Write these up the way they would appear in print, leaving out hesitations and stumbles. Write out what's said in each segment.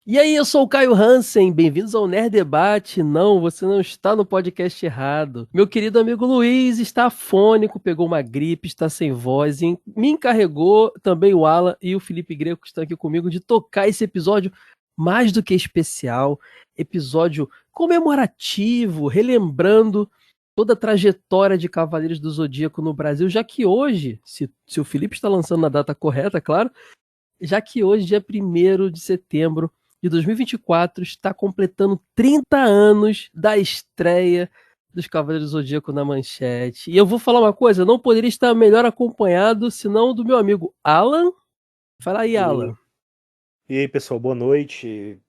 E aí, eu sou o Caio Hansen, bem-vindos ao Nerd Debate. Não, você não está no podcast errado. Meu querido amigo Luiz está afônico, pegou uma gripe, está sem voz e me encarregou também o Alan e o Felipe Greco que estão aqui comigo de tocar esse episódio mais do que especial, episódio comemorativo, relembrando toda a trajetória de Cavaleiros do Zodíaco no Brasil, já que hoje, se o Felipe está lançando na data correta, claro, já que hoje, dia 1º de setembro de 2024, está completando 30 anos da estreia dos Cavaleiros do Zodíaco na Manchete. E eu vou falar uma coisa, eu não poderia estar melhor acompanhado senão do meu amigo Alan. Fala aí, E, Alan. e aí, pessoal, boa noite,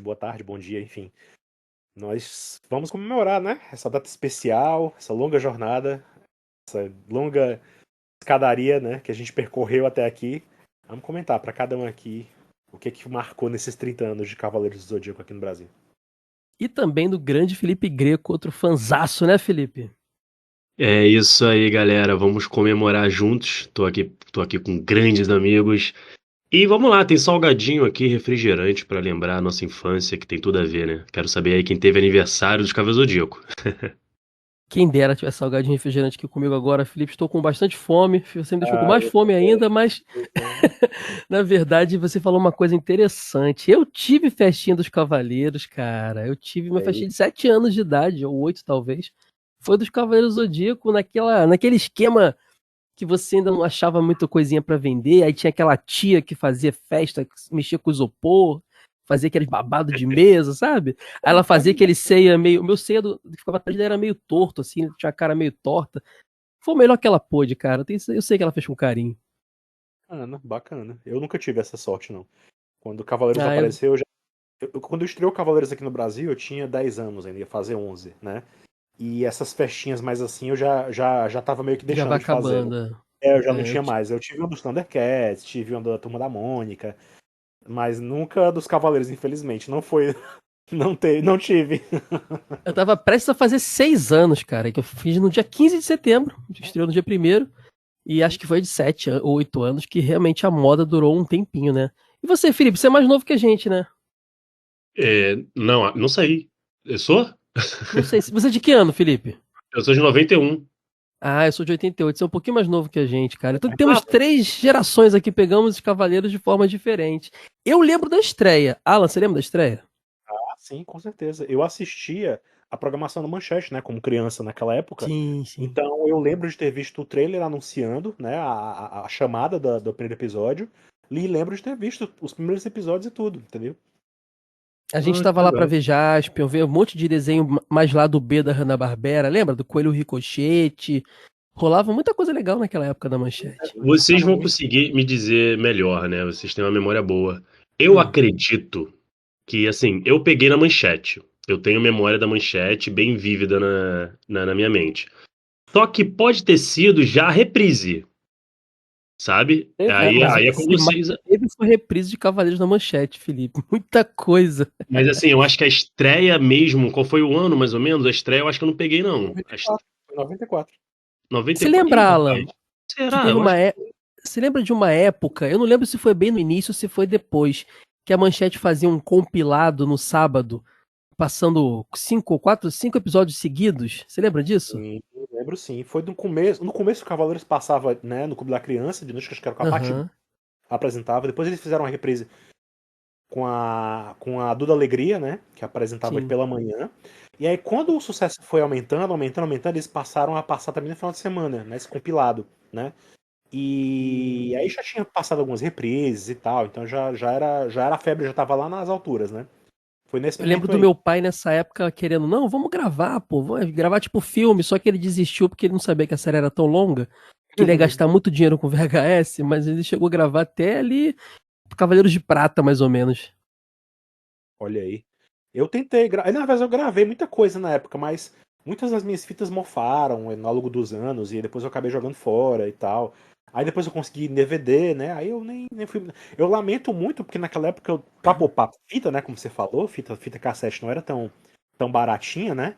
boa tarde, bom dia, enfim. Nós vamos comemorar, né? Essa data especial, essa longa jornada, essa longa escadaria, né, que a gente percorreu até aqui. Vamos comentar para cada um aqui o que marcou nesses 30 anos de Cavaleiros do Zodíaco aqui no Brasil. E também do grande Felipe Greco, outro fanzaço, né, Felipe? É isso aí, galera. Vamos comemorar juntos. Tô aqui com grandes amigos. E vamos lá, tem salgadinho aqui, refrigerante pra lembrar a nossa infância, que tem tudo a ver, né? Quero saber aí quem teve aniversário dos Cavaleiros do Zodíaco. Quem dera tivesse salgadinho e refrigerante aqui comigo agora, Felipe. Estou com bastante fome. Você me deixou com Ah, mais fome ainda, mas na verdade você falou uma coisa interessante. Eu tive festinha dos Cavaleiros, cara. Eu tive uma festinha de 7 anos de idade, ou 8 talvez. Foi dos Cavaleiros do Zodíaco, naquele esquema que você ainda não achava muita coisinha pra vender. Aí tinha aquela tia que fazia festa, que mexia com isopor, fazia aquele babado de mesa, sabe? Aí ela fazia aquele ceia meio. O meu ceia que ficava atrás dela era meio torto, assim, tinha a cara meio torta. Foi o melhor que ela pôde, cara. Eu sei que ela fez com carinho. bacana, bacana. Eu nunca tive essa sorte, não. Quando o Cavaleiros Ah, eu apareceu, quando estreou o Cavaleiros aqui no Brasil, eu tinha 10 anos ainda, ia fazer 11, né? E essas festinhas mais assim eu já tava meio que já deixando vai de fazer, né? acabando. Eu já não É, tinha mais. Eu tive um dos Thundercats, tive um da Turma da Mônica, mas nunca dos Cavaleiros, infelizmente. Não foi. Não tive. eu tava prestes a fazer 6 anos, cara, que eu fiz no dia 15 de setembro, estreou no dia 1º, e acho que foi de 7 ou 8 anos que realmente a moda durou um tempinho, né? E você, Felipe, você é mais novo que a gente, né? Não sei. Eu sou? Não sei, você é de que ano, Felipe? Eu sou de 91. Ah, eu sou de 88, você é um pouquinho mais novo que a gente, cara. Então temos Ah, 3 gerações aqui, pegamos os Cavaleiros de forma diferente. Eu lembro da estreia. Alan, você lembra da estreia? sim, com certeza. Eu assistia a programação da Manchete, né, como criança naquela época. Sim, sim. Então eu lembro de ter visto o trailer anunciando, né, a chamada do primeiro episódio. E lembro de ter visto os primeiros episódios e tudo, entendeu? A gente Ah, que tava lá pra legal. ver Jaspion, ver um monte de desenho mais lá do B da Hanna-Barbera, lembra? Do Coelho Ricochete. Rolava muita coisa legal naquela época da Manchete. Vocês Passava vão muito. conseguir me dizer melhor, né? Vocês têm uma memória boa. Eu Hum. acredito que, assim, eu peguei na Manchete. Eu tenho memória da Manchete bem vívida na minha mente. Só que pode ter sido já a reprise, sabe? Ah, Aí, mas o aí é que com se mais vocês. teve foi reprise de Cavaleiros da Manchete, Felipe. Muita coisa. Mas assim, eu acho que a estreia mesmo, qual foi o ano mais ou menos? A estreia eu acho que eu não peguei, não. A 94. Foi 94. 94. Se Ih, lembra, rapaz. Alan, que Será? teve Eu uma acho que. é... Se lembra de uma época, eu não lembro se foi bem no início ou se foi depois, que a Manchete fazia um compilado no sábado, passando 5 episódios seguidos. Você lembra disso? Sim, eu lembro sim. Foi no começo. No começo o Cavaleiros passava, né, no Clube da Criança, de noite, que acho que era com a Paty Aham. apresentava. Depois eles fizeram uma reprise com a Duda Alegria, né? Que apresentava Sim. pela manhã. E aí, quando o sucesso foi aumentando, eles passaram a passar também no final de semana, né? Esse compilado, né? E aí já tinha passado algumas reprises e tal, então já era a febre, já tava lá nas alturas, né? Foi nesse Eu lembro momento do aí. meu pai nessa época querendo, não, vamos gravar, pô, vamos gravar tipo filme, só que ele desistiu porque ele não sabia que a série era tão longa, que ele ia gastar muito dinheiro com VHS, mas ele chegou a gravar até ali Cavaleiros de Prata, mais ou menos. Olha aí. Eu tentei, na verdade eu gravei muita coisa na época, mas muitas das minhas fitas mofaram ao longo dos anos e depois eu acabei jogando fora e tal. Aí depois eu consegui DVD, né? Aí eu nem fui. Eu lamento muito porque naquela época eu, pra poupar fita, né? Como você falou, fita cassete não era tão baratinha, né?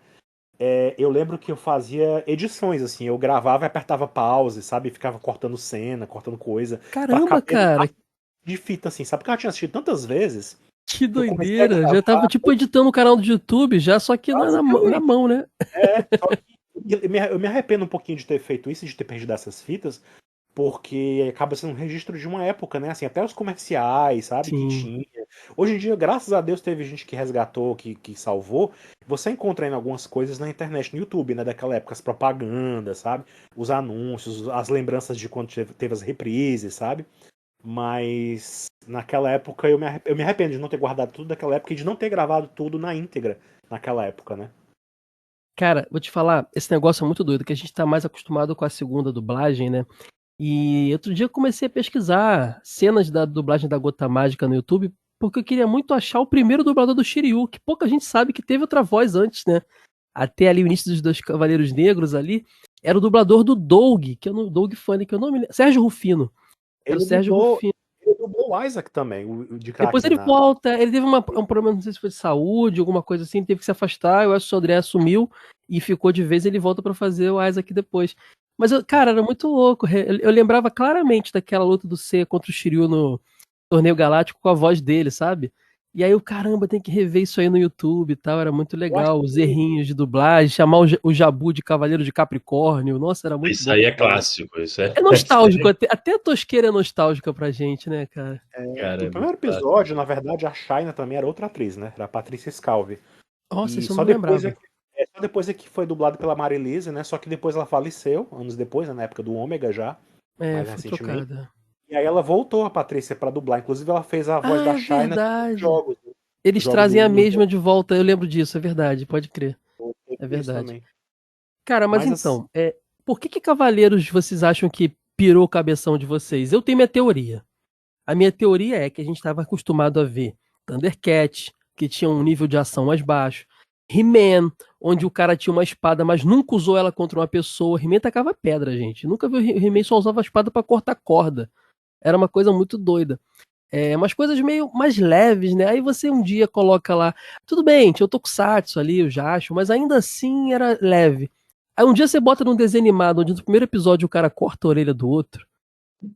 Eu lembro que eu fazia edições, assim, eu gravava e apertava pause, sabe? Ficava cortando cena, cortando coisa, pra Caramba, caber no cara, máximo de fita, assim, sabe? Porque eu já tinha assistido tantas vezes Que Eu comecei a doideira. Já tava, gravar. tipo, editando o canal do YouTube, já, só que na Basicamente. mão, né? Só que eu me arrependo um pouquinho de ter feito isso, de ter perdido essas fitas, porque acaba sendo um registro de uma época, né? Assim, até os comerciais, sabe, que Sim. tinha. Hoje em dia, graças a Deus, teve gente que resgatou, que salvou. Você encontra ainda algumas coisas na internet, no YouTube, né? Daquela época, as propagandas, sabe? Os anúncios, as lembranças de quando teve as reprises, sabe? Mas naquela época eu me arrependo de não ter guardado tudo daquela época e de não ter gravado tudo na íntegra naquela época, né? Cara, vou te falar, esse negócio é muito doido, que a gente tá mais acostumado com a segunda dublagem, né? E outro dia eu comecei a pesquisar cenas da dublagem da Gota Mágica no YouTube, porque eu queria muito achar o primeiro dublador do Shiryu, que pouca gente sabe que teve outra voz antes, né? Até ali o início dos Dois Cavaleiros Negros ali, era o dublador do Doug, que eu não, Doug Funny, que eu não me lembro. Sérgio Rufino. Era o Ele Sérgio dublou, Rufino. ele dublou o Isaac também, o de Depois Kraken ele na. volta, ele teve um problema, não sei se foi de saúde, alguma coisa assim, teve que se afastar, eu acho que o André assumiu e ficou de vez, ele volta pra fazer o Isaac depois. Mas, cara, era muito louco, eu lembrava claramente daquela luta do C contra o Shiryu no Torneio Galáctico com a voz dele, sabe? E aí o caramba, tem que rever isso aí no YouTube e tal, era muito Eu acho legal, os que errinhos de dublagem, chamar o Jabu de Cavaleiro de Capricórnio, nossa, era muito Isso bom. aí é clássico, isso é. É nostálgico, até a tosqueira é nostálgica pra gente, né, cara? Cara, no é muito primeiro clássico. episódio, na verdade, a Shaina também era outra atriz, né? Era a Patrícia Scalvi. Nossa, E isso eu não lembrava. só depois é que foi dublado pela Marilise, né? Só que depois ela faleceu, anos depois, né? Na época do Ômega já, É, mais foi recentemente. trocada. E aí ela voltou, a Patrícia, pra dublar. Inclusive, ela fez a voz Ah, da é Shaina nos verdade. jogos. Né? O Eles jogo do trazem a 1 e o mesma 2 de volta, eu lembro disso, é verdade, pode crer. É isso verdade. também. Cara, mas Mas assim, então, por que Cavaleiros vocês acham que pirou o cabeção de vocês? Eu tenho minha teoria. A minha teoria é que a gente estava acostumado a ver Thundercat, que tinha um nível de ação mais baixo, He-Man, onde o cara tinha uma espada, mas nunca usou ela contra uma pessoa. He-Man tacava pedra, gente. Nunca vi o He-Man só usava a espada para cortar corda. Era uma coisa muito doida. Umas coisas meio mais leves, né? Aí você um dia coloca lá, tudo bem, tinha o Tokusatsu ali, o Jasho, mas ainda assim era leve. Aí um dia você bota num desenho animado, onde no primeiro episódio o cara corta a orelha do outro,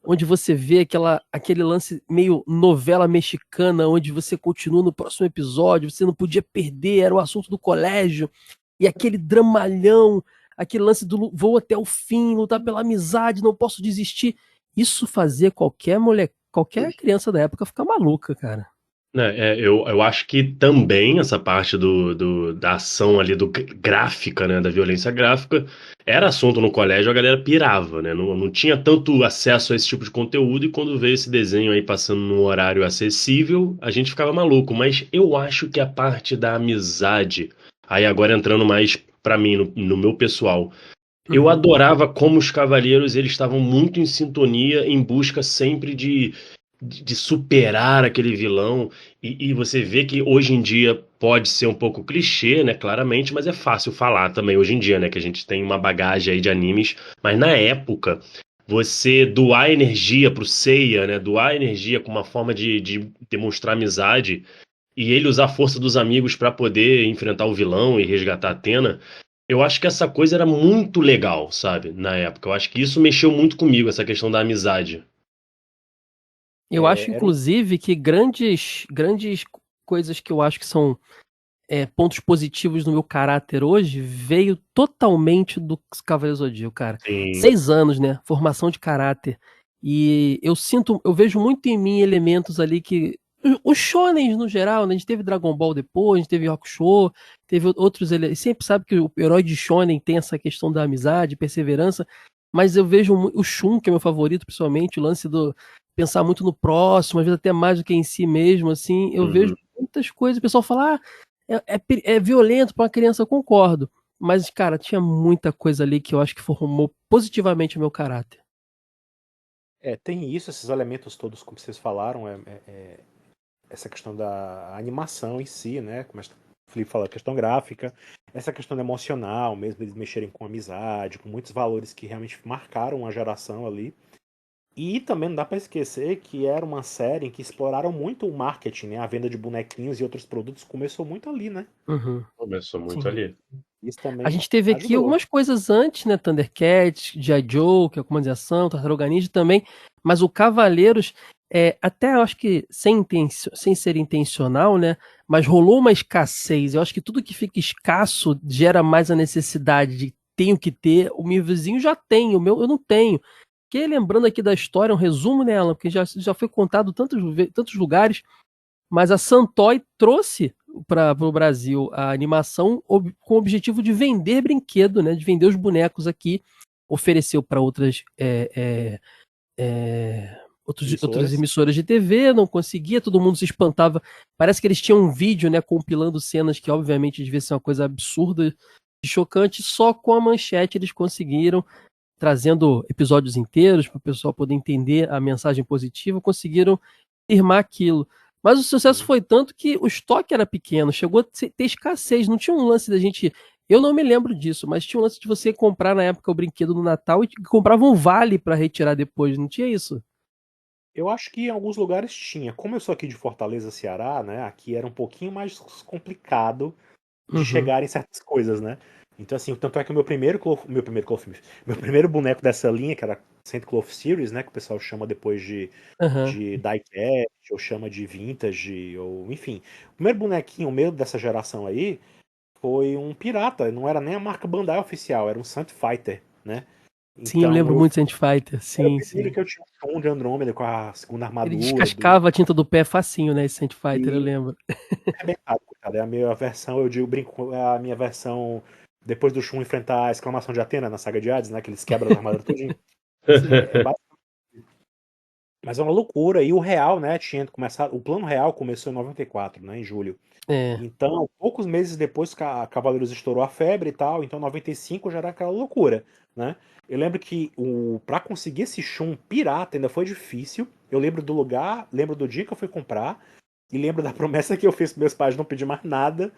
onde você vê aquele lance meio novela mexicana, onde você continua no próximo episódio, você não podia perder, era o assunto do colégio, e aquele dramalhão, aquele lance do vou até o fim, lutar pela amizade, não posso desistir. Isso fazia qualquer mulher, qualquer criança da época ficar maluca, cara. Né, eu acho que também essa parte da ação ali, gráfica, né, da violência gráfica, era assunto no colégio, a galera pirava, né? Não tinha tanto acesso a esse tipo de conteúdo, e quando veio esse desenho aí passando num horário acessível, a gente ficava maluco. Mas eu acho que a parte da amizade, aí agora entrando mais pra mim, no meu pessoal, eu Uhum. adorava como os cavaleiros eles estavam muito em sintonia, em busca sempre de superar aquele vilão. E você vê que hoje em dia pode ser um pouco clichê, né? Claramente, mas é fácil falar também hoje em dia, né? Que a gente tem uma bagagem aí de animes. Mas na época, você doar energia pro Seiya, né? Doar energia com uma forma de demonstrar amizade. E ele usar a força dos amigos para poder enfrentar o vilão e resgatar a Athena. Eu acho que essa coisa era muito legal, sabe? Na época. Eu acho que isso mexeu muito comigo, essa questão da amizade. Eu acho, era um. inclusive, que grandes coisas que eu acho que são pontos positivos no meu caráter hoje veio totalmente do Cavaleiro Zodíaco, cara. Sim. 6 anos, né? Formação de caráter. E eu vejo muito em mim elementos ali que. Os shonens no geral, né? A gente teve Dragon Ball depois, a gente teve Hakusho, teve outros elementos. Sempre sabe que o herói de shonen tem essa questão da amizade, perseverança, mas eu vejo o Shun, que é meu favorito, principalmente, o lance do pensar muito no próximo, às vezes até mais do que em si mesmo, assim. Eu vejo Uhum. muitas coisas, o pessoal fala, é violento para uma criança, eu concordo. Mas, cara, tinha muita coisa ali que eu acho que formou positivamente o meu caráter. Tem isso, esses elementos todos, como vocês falaram, essa questão da animação em si, né? Como o Felipe falou, a questão gráfica, essa questão emocional mesmo, eles mexerem com amizade, com muitos valores que realmente marcaram a geração ali. E também não dá para esquecer que era uma série em que exploraram muito o marketing, né? A venda de bonequinhos e outros produtos começou muito ali, né? Uhum, Começou muito sim. ali. Isso A também gente teve aqui ajudou. algumas coisas antes, né? Thundercats, G.I. Joe, que é a Comando de Ação, Tartaruga Ninja também. Mas o Cavaleiros, até eu acho que sem ser intencional, né? Mas rolou uma escassez. Eu acho que tudo que fica escasso gera mais a necessidade de tenho que ter. O meu vizinho já tem, o meu eu não tenho. Que lembrando aqui da história, um resumo nela, porque já foi contado tantos lugares, mas a Santoy trouxe para o Brasil a animação com o objetivo de vender brinquedo, né? De vender os bonecos aqui. Ofereceu para outras outras emissoras de TV, não conseguia, todo mundo se espantava. Parece que eles tinham um vídeo, né, compilando cenas que obviamente devia ser uma coisa absurda e chocante, só com a manchete eles conseguiram, trazendo episódios inteiros para o pessoal poder entender a mensagem positiva, conseguiram firmar aquilo. Mas o sucesso foi tanto que o estoque era pequeno, chegou a ter escassez, não tinha um lance da gente. Eu não me lembro disso, mas tinha um lance de você comprar na época o brinquedo no Natal e comprava um vale para retirar depois, não tinha isso? Eu acho que em alguns lugares tinha. Como eu sou aqui de Fortaleza, Ceará, né? Aqui era um pouquinho mais complicado de Uhum. chegar em certas coisas, né? Então, assim, tanto é que o meu primeiro boneco dessa linha, que era Saint Cloth Series, né? Que o pessoal chama depois Uhum. de diecast, ou chama de vintage, ou enfim. O primeiro bonequinho meu dessa geração aí foi um pirata, não era nem a marca Bandai oficial, era um Saint Fighter, né? Sim, eu Então lembro eu muito de Saint Fighter. era o Sim, primeiro sim. que eu tinha um som de Andrômeda com a segunda Ele armadura do descascava a tinta do pé facinho, né? Esse Saint Fighter, eu e lembro. arrebentado, coitado. É a minha versão, eu digo, brinco, é a minha versão depois do Shun enfrentar a exclamação de Atena na saga de Hades, né? Que eles quebram as armaduras tudinho. Assim, mas é uma loucura. E o real, né? Tinha começado. O plano real começou em 94, né? Em julho. É. Então, poucos meses depois que a Cavaleiros estourou a febre e tal, então 95 já era aquela loucura, né? Eu lembro que para conseguir esse Shun pirata ainda foi difícil. Eu lembro do lugar, lembro do dia que eu fui comprar e lembro da promessa que eu fiz para meus pais de não pedir mais nada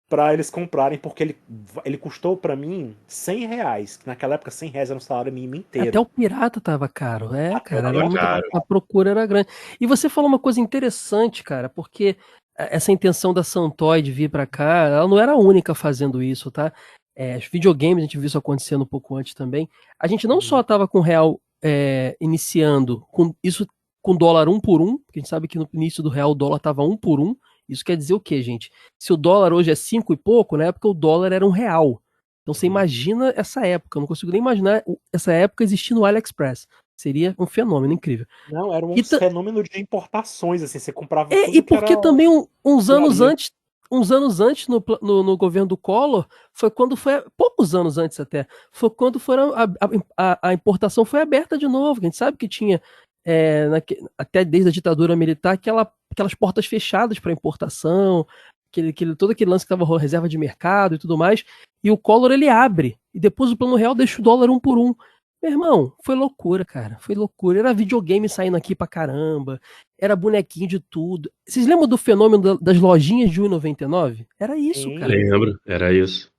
para eles comprarem, porque ele custou para mim R$ 100, que naquela época R$ 100 era um salário mínimo Até o inteiro. pirata tava caro. Até o Cara, era Tava pirata muita. tava caro. A caro. procura era grande. E você falou uma coisa interessante, cara, porque essa intenção da Santoy de vir pra cá, ela não era a única fazendo isso, tá? Os videogames, a gente viu isso acontecendo um pouco antes também. A gente não só Uhum. tava com o real iniciando, com isso com dólar 1 por 1, porque a gente sabe que no início do real o dólar tava 1 por 1. Isso quer dizer o quê, gente? Se o dólar hoje é 5 e pouco, na época o dólar era R$ 1. Então você Uhum. imagina essa época, eu não consigo nem imaginar essa época existindo no AliExpress. Seria um fenômeno incrível. Não, era um E, fenômeno de importações, assim, você comprava e tudo que era porque também pela linha. uns anos antes no governo do Collor, foi quando foi, poucos anos antes até, foi quando foram, a importação foi aberta de novo. A gente sabe que tinha, até desde a ditadura militar, aquelas portas fechadas para importação, todo aquele lance que estava reserva de mercado e tudo mais, e o Collor ele abre, e depois o Plano Real deixa o dólar 1 por 1. Meu irmão, foi loucura, cara. Foi loucura. Era videogame saindo aqui pra caramba. Era bonequinho de tudo. Vocês lembram do fenômeno das lojinhas de 1,99? Era isso, Sim, cara. Lembro, era isso.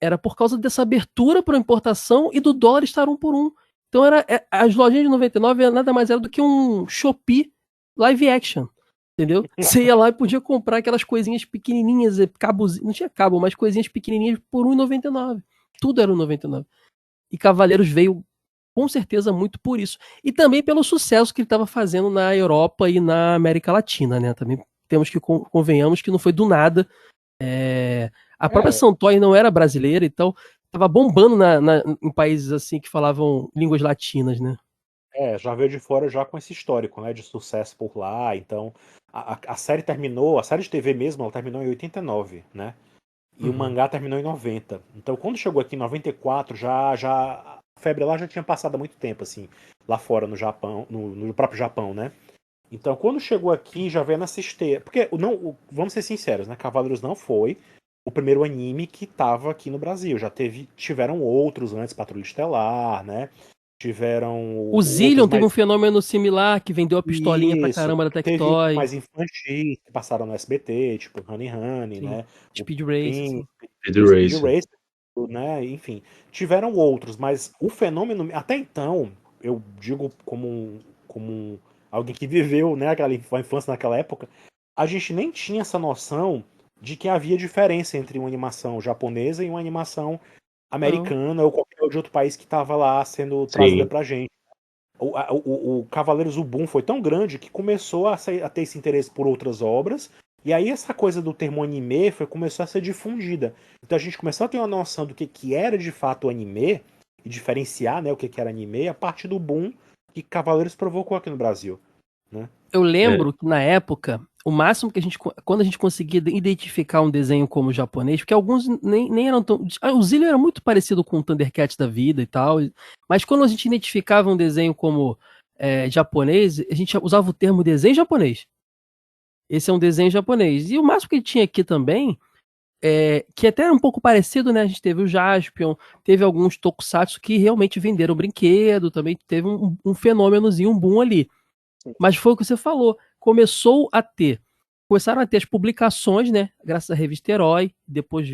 Era por causa dessa abertura para importação e do dólar estar 1 por 1. Então as lojinhas de 99 nada mais era do que um Shopee live action. Entendeu? Você ia lá e podia comprar aquelas coisinhas pequenininhas, cabos, não tinha cabo, mas coisinhas pequenininhas por 1,99. Tudo era 1,99. E Cavaleiros veio com certeza muito por isso. E também pelo sucesso que ele estava fazendo na Europa e na América Latina, né? Também temos que convenhamos que não foi do nada. A própria é, Santoy não era brasileira, então estava bombando em países assim que falavam línguas latinas, né? já veio de fora já com esse histórico, né, de sucesso por lá. Então, a série terminou, a série de TV mesmo, ela terminou em 89, né? E o Uhum. mangá terminou em 90. Então, quando chegou aqui em 94, a febre lá já tinha passado há muito tempo, assim, lá fora no Japão, no próprio Japão, né? Então, quando chegou aqui, já veio nessa esteira. Porque, não, vamos ser sinceros, né? Cavaleiros não foi o primeiro anime que tava aqui no Brasil. Tiveram outros antes, Patrulha Estelar, né? Tiveram O outros Zillion teve um mais. fenômeno similar, que vendeu a pistolinha pra Isso. caramba da Teve uns Tectoy. mais infantis que passaram no SBT, tipo Honey Honey, Sim. né? O Speed Race, Pim, assim. Speed o Speed Racer. Racer, né? Enfim, tiveram outros, mas o fenômeno, até então, eu digo alguém que viveu, né, aquela infância naquela época, a gente nem tinha essa noção de que havia diferença entre uma animação japonesa e uma animação Não. americana ou qualquer de outro país que estava lá sendo trazida Sim. pra gente. o Cavaleiros do Boom foi tão grande que começou a ter esse interesse por outras obras. E aí essa coisa do termo anime começou a ser difundida. Então a gente começou a ter uma noção do que era de fato o anime e diferenciar, né, o que era anime a partir do boom que Cavaleiros provocou aqui no Brasil, né? Eu lembro que na época, o máximo que quando a gente conseguia identificar um desenho como japonês, porque alguns nem eram tão. O Zillion era muito parecido com o Thundercat da vida e tal, mas quando a gente identificava um desenho como japonês, a gente usava o termo desenho japonês. Esse é um desenho japonês. E o máximo que ele tinha aqui também, que até era um pouco parecido, né? A gente teve o Jaspion, teve alguns tokusatsu que realmente venderam brinquedo, também teve um fenômenozinho, um boom ali. Mas foi o que você falou, começaram a ter as publicações, né? Graças à revista Herói, depois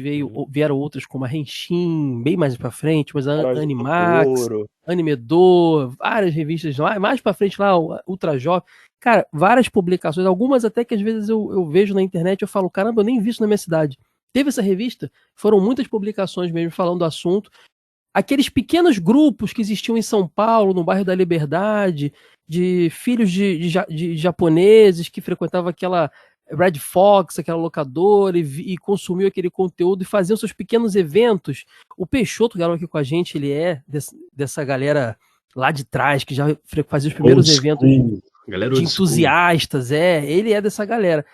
vieram outras como a Henshin, bem mais pra frente, mas a Animax, Animedor, várias revistas lá, mais pra frente lá, o Ultra Jovem. Cara, várias publicações, algumas até que às vezes eu vejo na internet, eu falo, caramba, eu nem vi isso na minha cidade. Teve essa revista, foram muitas publicações mesmo falando do assunto. Aqueles pequenos grupos que existiam em São Paulo, no bairro da Liberdade, de filhos de japoneses que frequentavam aquela Red Fox, aquela locadora, e consumiam aquele conteúdo e faziam seus pequenos eventos. O Peixoto, que era aqui com a gente, ele é dessa galera lá de trás, que já fazia os primeiros eventos de entusiastas, ele é dessa galera.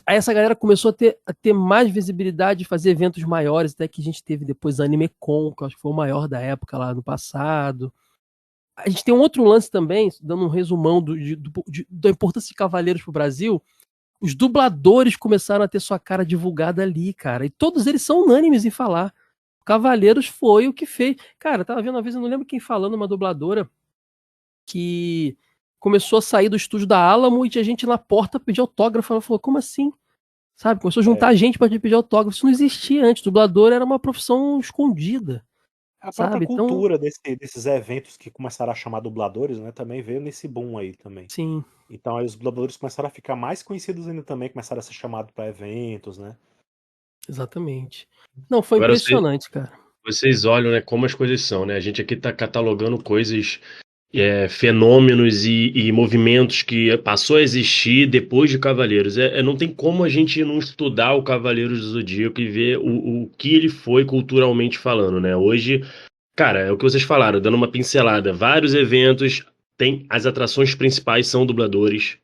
Aí essa galera começou a ter mais visibilidade, fazer eventos maiores, até que a gente teve depois a AnimeCon, que eu acho que foi o maior da época lá no passado. A gente tem um outro lance também, dando um resumão da importância de Cavaleiros pro Brasil. Os dubladores começaram a ter sua cara divulgada ali, cara. E todos eles são unânimes em falar. Cavaleiros foi o que fez. Cara, eu tava vendo uma vez, eu não lembro quem falando, uma dubladora que começou a sair do estúdio da Alamo e tinha gente na porta pedir autógrafo. Ela falou, como assim? Sabe? Começou a juntar gente para pedir autógrafo. Isso não existia antes. Dublador era uma profissão escondida. A própria cultura desses eventos que começaram a chamar dubladores, né, também veio nesse boom aí também. Sim. Então aí os dubladores começaram a ficar mais conhecidos ainda também, começaram a ser chamados para eventos, né? Exatamente. Não, foi agora impressionante, cara. Vocês olham, né, como as coisas são, né? A gente aqui tá catalogando coisas, fenômenos e movimentos que passou a existir depois de Cavaleiros. Não tem como a gente não estudar o Cavaleiros do Zodíaco e ver o que ele foi culturalmente falando, né? Hoje, cara, é o que vocês falaram, dando uma pincelada. Vários eventos, as atrações principais são dubladores.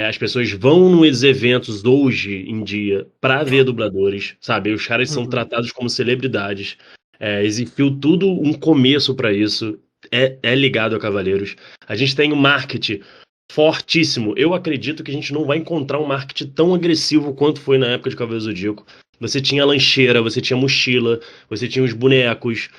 As pessoas vão nos eventos hoje em dia pra ver dubladores, sabe? Os caras são tratados como celebridades. Existiu tudo um começo pra isso. É ligado a Cavaleiros. A gente tem um marketing fortíssimo. Eu acredito que a gente não vai encontrar um marketing tão agressivo quanto foi na época de Cavaleiros do Zodíaco. Você tinha lancheira, você tinha mochila, você tinha os bonecos,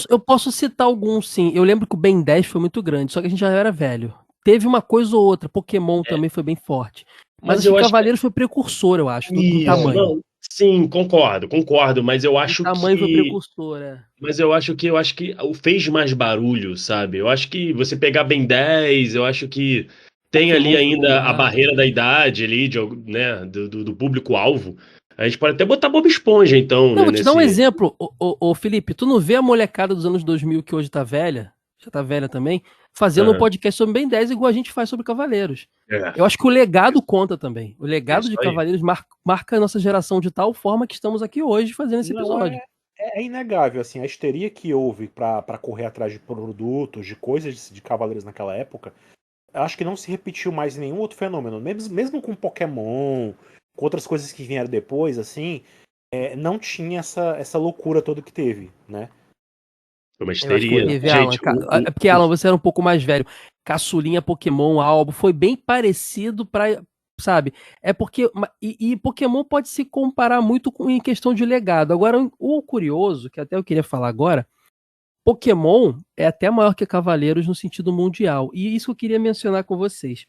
eu posso citar alguns, sim. Eu lembro que o Ben 10 foi muito grande, só que a gente já era velho. Teve uma coisa ou outra, Pokémon também foi bem forte. Mas acho que Cavaleiros foi precursor, eu acho, no tamanho. Não, sim, concordo, mas eu acho que... O tamanho foi precursor, Mas eu acho que fez mais barulho, sabe? Eu acho que você pegar Ben 10, eu acho que tem ali ainda a barreira da idade ali, né, do público-alvo. A gente pode até botar Bob Esponja, então, não, vou te dar um exemplo, ô Felipe, tu não vê a molecada dos anos 2000 que hoje tá velha, já tá velha também, fazendo um podcast sobre Ben 10 igual a gente faz sobre Cavaleiros. Eu acho que o legado conta também. O legado de Cavaleiros marca a nossa geração de tal forma que estamos aqui hoje fazendo esse episódio. É inegável, assim, a histeria que houve pra correr atrás de produtos, de coisas de Cavaleiros naquela época, acho que não se repetiu mais em nenhum outro fenômeno. Mesmo com Pokémon, com outras coisas que vieram depois, assim, não tinha essa loucura toda que teve, né? Foi uma histeria. É porque, Alan, você era um pouco mais velho. Caçulinha, Pokémon, Albo, foi bem parecido sabe? É porque... E Pokémon pode se comparar muito em questão de legado. Agora, o curioso, que até eu queria falar agora, Pokémon é até maior que Cavaleiros no sentido mundial. E isso eu queria mencionar com vocês.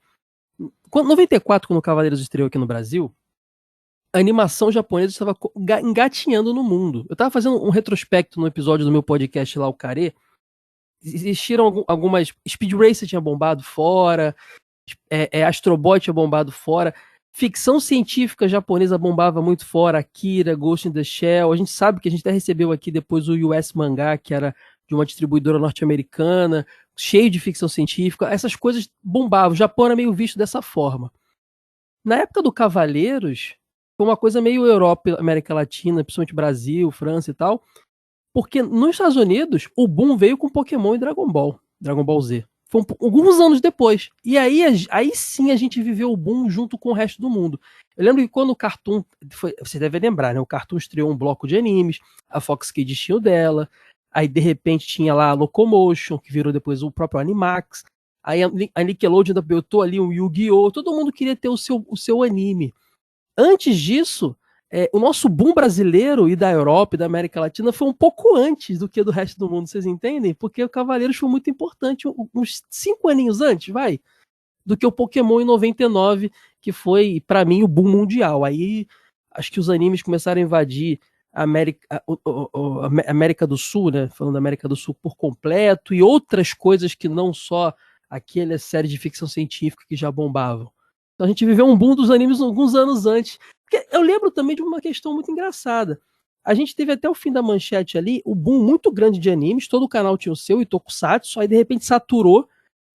Em 94, quando o Cavaleiros estreou aqui no Brasil, a animação japonesa estava engatinhando no mundo. Eu estava fazendo um retrospecto no episódio do meu podcast lá, o Care. Existiram algumas... Speed Racer tinha bombado fora, Astro Boy tinha bombado fora, ficção científica japonesa bombava muito fora, Akira, Ghost in the Shell. A gente sabe que a gente até recebeu aqui depois o US Mangá, que era de uma distribuidora norte-americana. cheio de ficção científica, essas coisas bombavam. O Japão era meio visto dessa forma. Na época do Cavaleiros, foi uma coisa meio Europa, América Latina, principalmente Brasil, França e tal, porque nos Estados Unidos, o boom veio com Pokémon e Dragon Ball Z. Foi alguns anos depois. E aí sim a gente viveu o boom junto com o resto do mundo. Eu lembro que quando o Cartoon, você deve lembrar, né? O Cartoon estreou um bloco de animes, a Fox Kids tinha o dela, aí de repente tinha lá a Locomotion, que virou depois o próprio Animax, aí a Nickelodeon botou ali um Yu-Gi-Oh! Todo mundo queria ter o seu anime. Antes disso, o nosso boom brasileiro e da Europa e da América Latina foi um pouco antes do que do resto do mundo, vocês entendem? Porque o Cavaleiros foi muito importante, uns 5 aninhos antes, vai, do que o Pokémon em 99, que foi, pra mim, o boom mundial. Aí, acho que os animes começaram a invadir a América do Sul, né? Falando da América do Sul por completo, e outras coisas que não só aquela série de ficção científica que já bombavam. Então a gente viveu um boom dos animes alguns anos antes. Porque eu lembro também de uma questão muito engraçada. A gente teve até o fim da manchete ali, o boom muito grande de animes, todo o canal tinha o seu, e Tokusatsu, aí de repente saturou.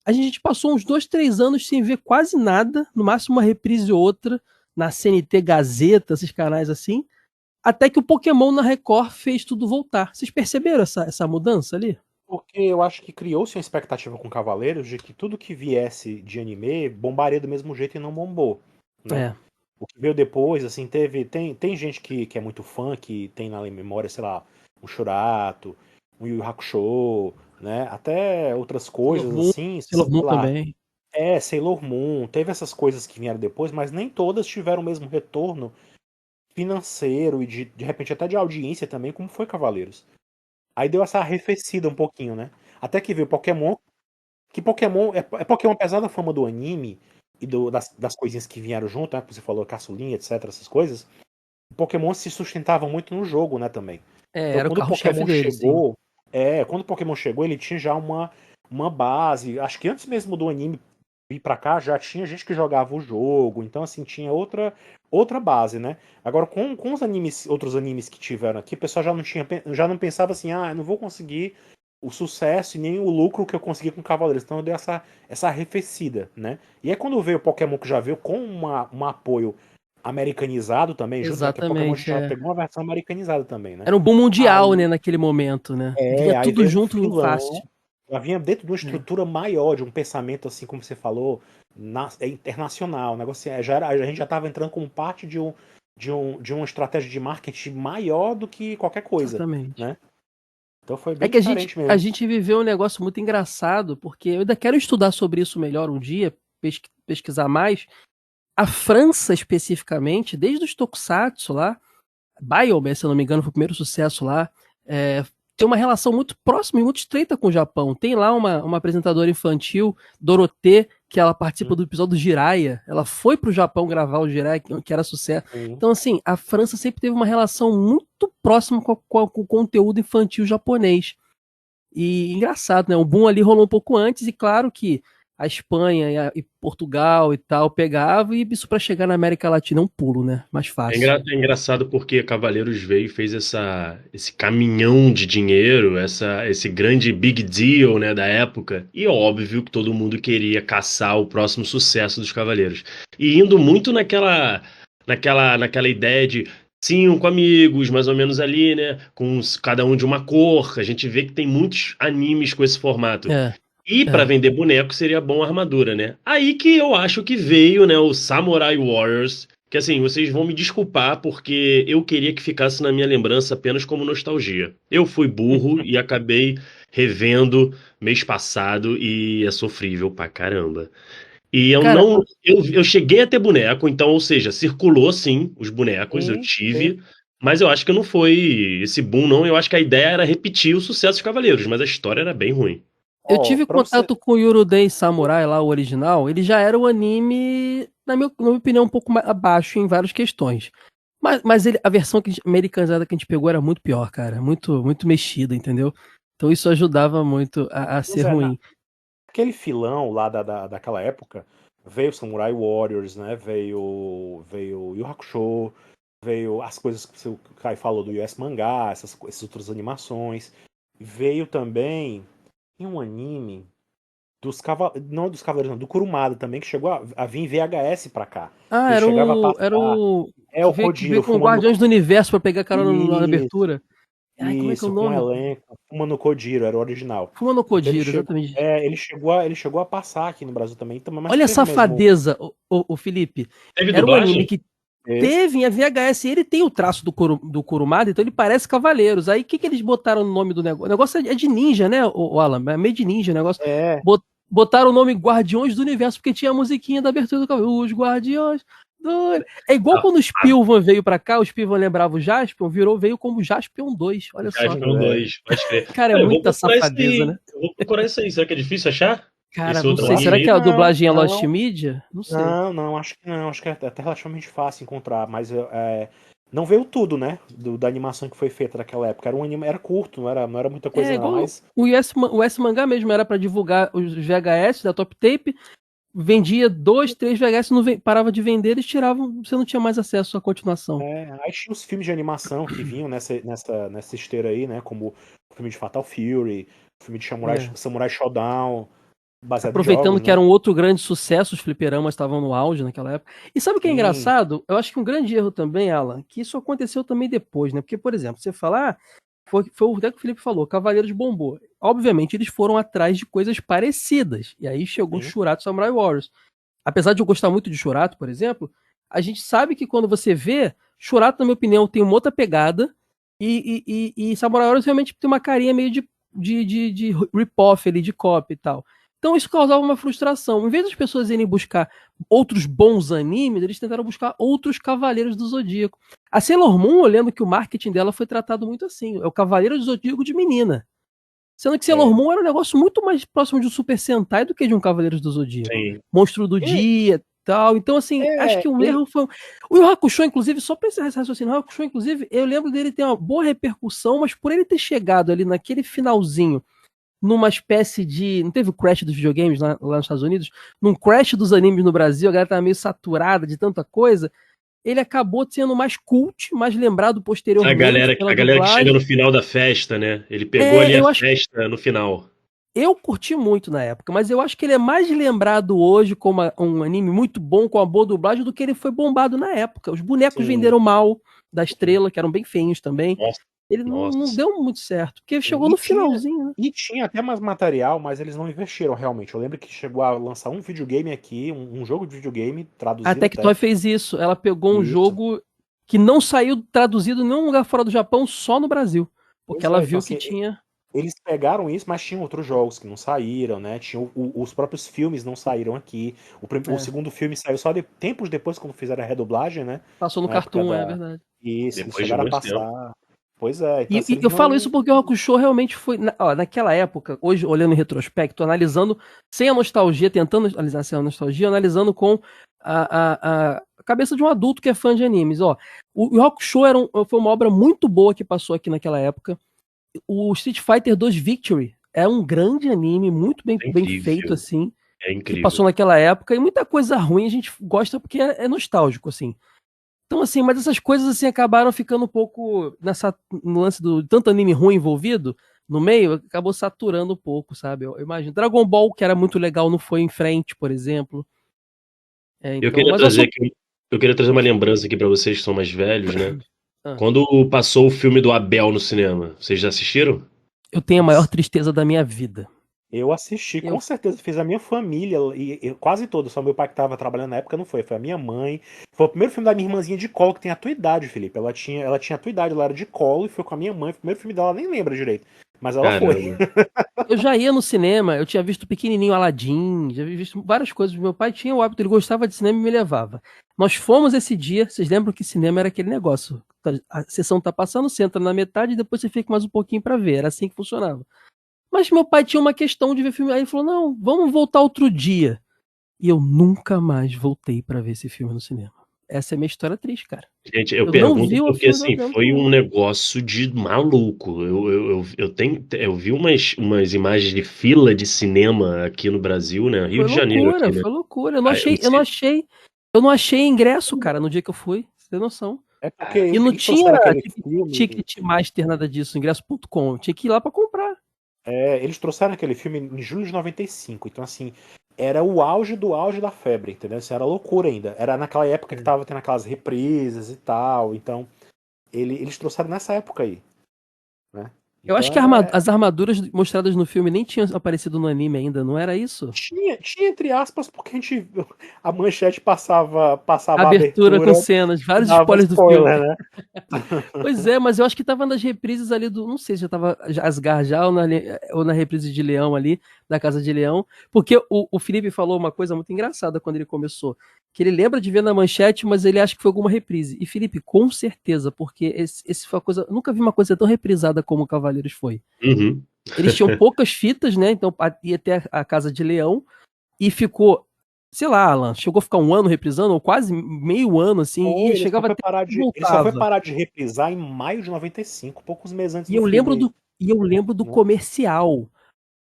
A gente passou uns 2, 3 anos sem ver quase nada, no máximo uma reprise ou outra, na CNT Gazeta, esses canais assim, até que o Pokémon na Record fez tudo voltar. Vocês perceberam essa mudança ali? Porque eu acho que criou-se uma expectativa com Cavaleiros de que tudo que viesse de anime bombaria do mesmo jeito e não bombou, né? É. O que veio depois, assim, tem gente que é muito fã, que tem na memória, sei lá, um Churato, um Yu Yu Hakusho, né? Até outras coisas, assim, sei Sailor Moon lá. também. Sailor Moon, teve essas coisas que vieram depois, mas nem todas tiveram o mesmo retorno financeiro e de repente até de audiência também, como foi Cavaleiros. Aí deu essa arrefecida um pouquinho, né? Até que veio Pokémon, que Pokémon é Pokémon, apesar da fama do anime e das coisinhas que vieram junto, né? Como você falou, caçulinha, etc, essas coisas. O Pokémon se sustentava muito no jogo, né, também. Então, Era o quando o carro-chefe Pokémon deles, sim. chegou, quando o Pokémon chegou, ele tinha já uma base. Acho que antes mesmo do anime vir pra cá, já tinha gente que jogava o jogo. Então, assim, tinha outra base, né? Agora, com os animes, outros animes que tiveram aqui, o pessoal já não pensava assim, eu não vou conseguir o sucesso e nem o lucro que eu consegui com Cavaleiros. Então, eu dei essa arrefecida, né? E aí, quando veio o Pokémon, que já veio com um apoio americanizado também, junto, né? Que o Pokémon Exatamente, já pegou uma versão americanizada também, né? Era um boom mundial, né, Aí, naquele momento, né? Vinha aí tudo veio um junto filão, fácil. já vinha dentro de uma É. estrutura maior, de um pensamento, assim como você falou, internacional. O negócio a gente já estava entrando como parte de uma estratégia de marketing maior do que qualquer coisa, Exatamente. né? Então foi É bem que diferente a mesmo. gente viveu um negócio muito engraçado, porque eu ainda quero estudar sobre isso melhor um dia, pesquisar mais. A França, especificamente, desde os Tokusatsu lá, Bioman, se eu não me engano, foi o primeiro sucesso lá, tem uma relação muito próxima e muito estreita com o Japão. Tem lá uma apresentadora infantil, Dorothée, que ela participa do episódio do Jiraiya. Ela foi pro Japão gravar o Jiraiya, que era sucesso. Sim. Então, assim, a França sempre teve uma relação muito próxima com o conteúdo infantil japonês. E engraçado, né? O boom ali rolou um pouco antes, e claro que a Espanha e Portugal e tal pegava, e isso para chegar na América Latina é um pulo, né? Mais fácil. É engraçado porque Cavaleiros veio e fez esse caminhão de dinheiro, esse grande big deal, né, da época. E óbvio que todo mundo queria caçar o próximo sucesso dos Cavaleiros. E indo muito naquela ideia de 5 amigos, mais ou menos ali, né, com cada um de uma cor. A gente vê que tem muitos animes com esse formato. É, E para é. vender boneco seria bom a armadura, né? Aí que eu acho que veio, né, o Samurai Warriors, que assim, vocês vão me desculpar porque eu queria que ficasse na minha lembrança apenas como nostalgia. Eu fui burro e acabei revendo mês passado e é sofrível pra caramba. E eu Cara, não, eu cheguei a ter boneco, então, ou seja, circulou sim os bonecos, eu Sim, sim. tive, mas eu acho que não foi esse boom, não. Eu acho que a ideia era repetir o sucesso dos Cavaleiros, mas a história era bem ruim. eu Ó, tive pra você. contato com o Yuruden Samurai lá, o original. Ele já era um anime, na minha opinião, um pouco mais abaixo em várias questões. Mas a versão americanizada que a gente pegou era muito pior, cara. Muito, muito mexida, entendeu? Então isso ajudava muito a Pois ser é, ruim. aquele filão lá daquela época, veio Samurai Warriors, né? Veio Yu Hakusho, veio as coisas que o Kai falou do US Mangá, essas outras animações. Veio também em um anime. Não dos Cavaleiros, não, do Kurumada também, que chegou a vir em VHS pra cá. Ah, Ele era chegava a o. passar. Era o. É o Que veio Kojiro com fumando. Guardiões do Universo pra pegar carona na Isso, abertura. Ai, como é que é o isso, com nome? elenco. Fumando Kojiro, era o original. Fuma no Então Kojiro, exatamente. ele chegou a passar aqui no Brasil também, mas Olha a teve mesmo. safadeza, o Felipe. Teve Era um anime dublagem? que teve em a VHS. Ele tem o traço do Kurumada, então ele parece Cavaleiros. Aí o que eles botaram no nome do negócio? O negócio é de ninja, né, o Alan? É meio de ninja o negócio. É. Botaram o nome Guardiões do Universo, porque tinha a musiquinha da abertura do Cavaleiro. Os Guardiões do... É igual quando o Spilvan veio pra cá, o Spilvan lembrava o Jaspion, veio como Jaspion 2, olha só. Jaspion 2, pode crer. Cara, é muita safadeza, né? Eu vou procurar isso aí, será que é difícil achar? Cara, Esse não outro sei, será anime que a aí? dublagem é Não. Lost Media? Não sei. Não, acho que não. Acho que é até relativamente fácil encontrar, mas não veio tudo, né? Da animação que foi feita naquela época. Era curto, não era muita coisa, Igual não. Mas o US Mangá mesmo, era pra divulgar os VHS da Top Tape, vendia 2, 3 VHS, parava de vender, eles tiravam, você não tinha mais acesso à continuação. aí tinha os filmes de animação que vinham nessa esteira aí, né? Como o filme de Fatal Fury, o filme de Samurai Shodown, baseado em Aproveitando jogos, que né? era um outro grande sucesso, os fliperamas estavam no auge naquela época. E sabe o que é Sim. engraçado? Eu acho que um grande erro também, Alan, que isso aconteceu também depois, né? Porque, por exemplo, você fala, foi até que o Felipe falou, Cavaleiros bombou. Obviamente, eles foram atrás de coisas parecidas. E aí chegou o Shurato Samurai Warriors. Apesar de eu gostar muito de Shurato, por exemplo, a gente sabe que quando você vê, Shurato, na minha opinião, tem uma outra pegada e Samurai Warriors realmente tem uma carinha meio de rip-off ali, de copy e tal. Então isso causava uma frustração. Em vez das pessoas irem buscar outros bons animes, eles tentaram buscar outros Cavaleiros do Zodíaco. A Sailor Moon, eu lembro que o marketing dela foi tratado muito assim. É o Cavaleiro do Zodíaco de menina. Sendo que Sailor Moon era um negócio muito mais próximo de um Super Sentai do que de um Cavaleiros do Zodíaco. Sim. Monstro do Dia tal. Então, assim, acho que o erro foi... O Yu Hakusho, inclusive, só pra encerrar esse raciocínio, o Yu Hakusho, inclusive, eu lembro dele ter uma boa repercussão, mas por ele ter chegado ali naquele finalzinho, numa espécie de... Não teve o crash dos videogames lá nos Estados Unidos? Num crash dos animes no Brasil, a galera tava meio saturada de tanta coisa. Ele acabou sendo mais cult, mais lembrado posteriormente. A galera que chega no final da festa, né? Ele pegou ali a festa no final. Eu curti muito na época, mas eu acho que ele é mais lembrado hoje como um anime muito bom, com uma boa dublagem, do que ele foi bombado na época. Os bonecos venderam mal da Estrela, que eram bem feinhos também. Nossa. Ele não deu muito certo, porque chegou no finalzinho, né? E tinha até mais material, mas eles não investiram realmente. Eu lembro que chegou a lançar um videogame aqui, um jogo de videogame traduzido. A Tectoy fez isso. Ela pegou um jogo que não saiu traduzido em nenhum lugar fora do Japão, só no Brasil. Porque ela viu que tinha... Eles pegaram isso, mas tinham outros jogos que não saíram, né? Tinham os próprios filmes não saíram aqui. O segundo filme saiu só tempos depois, quando fizeram a redublagem, né? Passou no Cartoon, é verdade. Isso, eles chegaram a passar. Pois é. Então, e eu falo isso porque o Hakusho realmente foi... naquela época, hoje, olhando em retrospecto, analisando sem a nostalgia, tentando analisar sem a nostalgia, analisando com a cabeça de um adulto que é fã de animes. O Hakusho foi uma obra muito boa que passou aqui naquela época. O Street Fighter 2 Victory é um grande anime, muito bem feito, assim. É incrível. Que passou naquela época, e muita coisa ruim a gente gosta porque é nostálgico, assim. Então, assim, mas essas coisas, assim, acabaram ficando um pouco no lance do tanto anime ruim envolvido no meio, acabou saturando um pouco, sabe? Eu imagino. Dragon Ball, que era muito legal, não foi em frente, por exemplo. Eu queria trazer uma lembrança aqui pra vocês que são mais velhos, né? Quando passou o filme do Abel no cinema, vocês já assistiram? Eu tenho a maior tristeza da minha vida. Eu assisti, com certeza, fiz a minha família, e quase toda, só meu pai que tava trabalhando na época não foi a minha mãe. Foi o primeiro filme da minha irmãzinha de colo, que tem a tua idade, Felipe. Ela tinha a tua idade, ela era de colo e foi com a minha mãe. O primeiro filme dela, ela nem lembra direito, mas ela foi. Eu já ia no cinema, eu tinha visto pequenininho Aladdin, já visto várias coisas. Meu pai tinha o hábito, ele gostava de cinema e me levava. Nós fomos esse dia, vocês lembram que cinema era aquele negócio, a sessão tá passando, você entra na metade e depois você fica mais um pouquinho pra ver, era assim que funcionava. Mas meu pai tinha uma questão de ver filme, aí ele falou, não, vamos voltar outro dia. E eu nunca mais voltei pra ver esse filme no cinema. Essa é a minha história triste, cara. Gente, eu pergunto porque, assim, foi um negócio de maluco. Eu vi umas imagens de fila de cinema aqui no Brasil, né? Rio de Janeiro. Aqui, né? Foi loucura. Eu não achei ingresso, cara, no dia que eu fui. Você tem noção. É porque e não tinha Ticket Master, nada disso, ingresso.com. Tinha que ir lá pra comprar. Eles trouxeram aquele filme em julho de 95. Então, assim, era o auge do auge da febre, entendeu? Assim, era loucura ainda. Era naquela época que tava tendo aquelas reprises e tal. Então, eles trouxeram nessa época aí, né? Eu acho que Então, as armaduras mostradas no filme nem tinham aparecido no anime ainda, não era isso? tinha entre aspas, porque a manchete passava A a abertura com abertura cenas, e vários dava spoilers do filme. spoiler, né? Pois é, mas eu acho que tava nas reprises ali do. Não sei se já tava Asgard já ou na reprise de Leão ali, da Casa de Leão. Porque o Felipe falou uma coisa muito engraçada quando ele começou. Que ele lembra de ver na manchete, mas ele acha que foi alguma reprise. E Felipe, com certeza, porque esse foi uma coisa. Nunca vi uma coisa tão reprisada como o Cavaleiros foi. Uhum. Eles tinham poucas fitas, né? Então ia até a Casa de Leão e ficou. Sei lá, Alan, chegou a ficar um ano reprisando, ou quase meio ano, assim, e Ele chegava até ele só foi voltava. parar de reprisar em maio de 95, poucos meses antes E do eu lembro filme. do Né? comercial.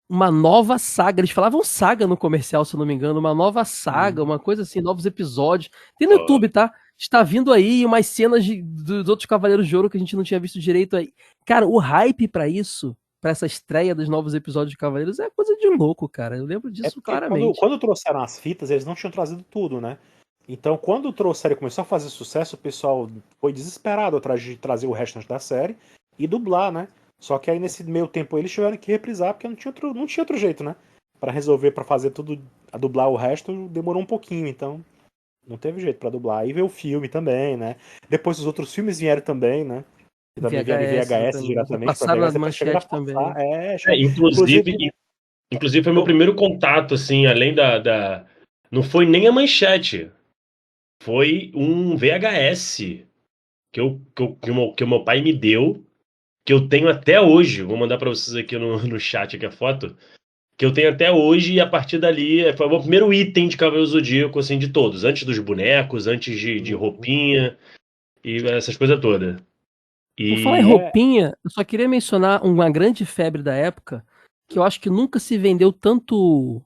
Uma nova saga. Eles falavam saga no comercial, se eu não me engano. Uma nova saga, uma coisa assim, novos episódios. Tem no YouTube, tá? Está vindo aí umas cenas dos outros Cavaleiros de Ouro que a gente não tinha visto direito aí. Cara, o hype pra isso, pra essa estreia dos novos episódios de Cavaleiros, é coisa de louco, cara. Eu lembro É disso porque claramente. quando trouxeram as fitas, eles não tinham trazido tudo, né? Então, quando trouxeram e começou a fazer sucesso, o pessoal foi desesperado atrás de trazer o restante da série e dublar, né? Só que aí nesse meio tempo eles tiveram que reprisar, porque não tinha outro jeito, né? Pra resolver, pra fazer tudo, a dublar o resto, demorou um pouquinho, então não teve jeito pra dublar. Aí veio o filme também, né? Depois os outros filmes vieram também, né? E também vieram em VHS, VHS exatamente. diretamente pra Passaram na VHS, depois chegaram a manchete também. passar. Inclusive, Inclusive, inclusive foi meu primeiro contato, assim, além Não foi nem a manchete, foi um VHS que o meu pai me deu, que eu tenho até hoje. Vou mandar pra vocês aqui no chat aqui a foto. Que eu tenho até hoje, e a partir dali foi o meu primeiro item de Cavaleiro Zodíaco, assim, de todos. Antes dos bonecos, antes de roupinha e essas coisas todas. Por falar em E roupinha, eu só queria mencionar uma grande febre da época, que eu acho que nunca se vendeu tanto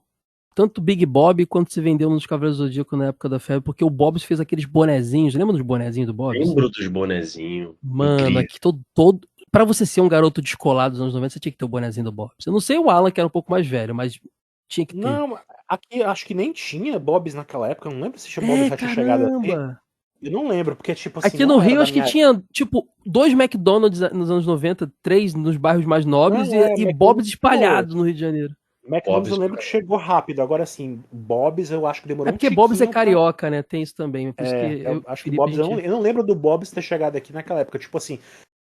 Big Bob quanto se vendeu nos Cavaleiros do Zodíaco na época da febre, porque o Bob's fez aqueles bonezinhos, lembra dos bonezinhos do Bob's? lembro dos bonezinhos. Mano, Incrível. aqui todo. Pra você ser um garoto descolado dos anos 90, você tinha que ter o bonezinho do Bob's. Eu não sei o Alan, que era um pouco mais velho, mas tinha que ter. não, aqui acho que nem tinha Bob's naquela época. Eu não lembro se tinha Bob's já tinha chegado a ter. Caramba! Eu não lembro, porque, tipo assim, Aqui no não era Rio, da acho que minha. tinha, tipo, 2 McDonald's nos anos 90, 3 nos bairros mais nobres Não, e Bob's McDonald's demorou. espalhados no Rio de Janeiro. McDonald's eu Bob's. lembro que chegou rápido. Agora, assim, Bob's eu acho que É demorou um porque Bob's é tiquinho pra. carioca, né? Tem isso também. Por isso que eu Eu e o acho que Felipe, a Bob's. gente. Eu não lembro do Bob's ter chegado aqui naquela época. Tipo assim.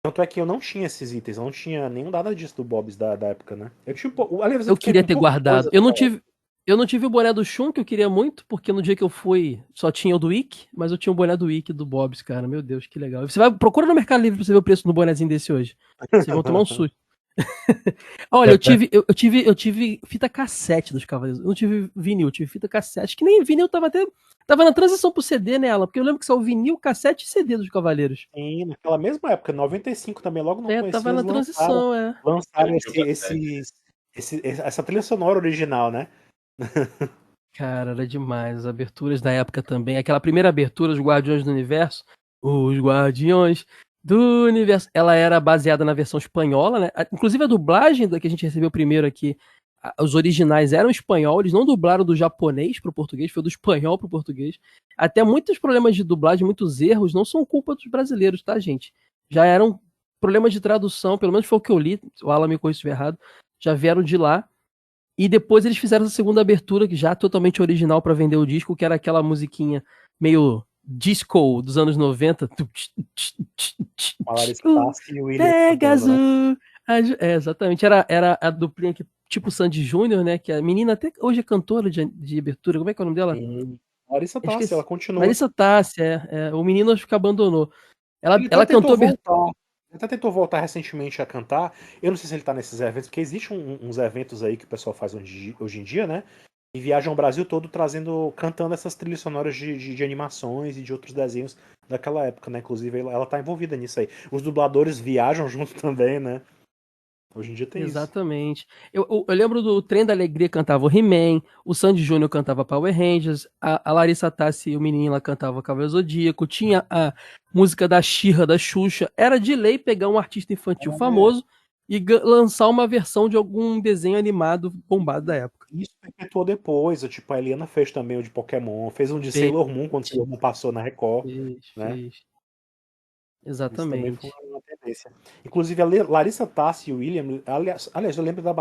Tanto é que eu não tinha esses itens. Eu não tinha nenhum nada disso do Bob's da época, né? Eu tinha. Aliás, eu Eu fiquei queria com ter pouca guardado. coisa naquela época. Eu não tive o boné do Shun, que eu queria muito, porque no dia que eu fui só tinha o do Ikki, mas eu tinha o boné do Ikki do Bob's, cara. Meu Deus, que legal. Você vai, procura no Mercado Livre pra você ver o preço do bonézinho desse hoje. Vocês vão tomar um susto. Olha, eu tive fita cassete dos Cavaleiros. Eu não tive vinil, eu tive fita cassete. Que nem vinil tava na transição pro CD, né, Alan? Porque eu lembro que saiu vinil, cassete e CD dos Cavaleiros. Sim, naquela mesma época, 95 também, logo no começo Tava na eles transição, é. lançaram Eu tinha o cassete. essa trilha sonora original, né? Cara, era demais. As aberturas da época também. Aquela primeira abertura, Os Guardiões do Universo. Os Guardiões do Universo. Ela era baseada na versão espanhola, né? Inclusive a dublagem que a gente recebeu primeiro aqui, os originais eram em espanhol, eles não dublaram do japonês pro português, foi do espanhol pro português. Até muitos problemas de dublagem, muitos erros, não são culpa dos brasileiros, tá, gente? Já eram problemas de tradução, pelo menos foi o que eu li, o Alan me corrija se estiver errado, já vieram de lá. E depois eles fizeram essa segunda abertura, que já totalmente original pra vender o disco, que era aquela musiquinha meio disco dos anos 90. Com a Larissa Tassi e o William cantando, né? Pegasus. Exatamente. Era a duplinha que, tipo Sandy Júnior, né? Que a menina até hoje é cantora de abertura. Como é que é o nome dela? Larissa Tassi, Esqueci. ela continua. Larissa Tassi, o menino acho que abandonou. Ele até Ela cantou tentou abertura. voltar. Ele até tentou voltar recentemente a cantar. Eu não sei se ele tá nesses eventos, porque existe uns eventos aí que o pessoal faz hoje em dia, né? E viajam o Brasil todo cantando essas trilhas sonoras de animações e de outros desenhos daquela época, né? Inclusive ela tá envolvida nisso aí. Os dubladores viajam junto também, né? Hoje em dia tem isso. Exatamente. Eu lembro do Trem da Alegria cantava o He-Man, o Sandy Júnior cantava Power Rangers, a Larissa Tassi e o menino lá cantava Cavaleiro Zodíaco, tinha a música da She-Ra, da Xuxa. Era de lei pegar um artista infantil famoso, e lançar uma versão de algum desenho animado bombado da época. Isso perpetuou depois, tipo, a Eliana fez também o de Pokémon, fez um de Fez, Sailor Moon, quando Sailor Moon passou na Record, né? fez. Isso também foi Exatamente. uma tendência. Inclusive, a Larissa Tassi e o William. Aliás, eu lembro da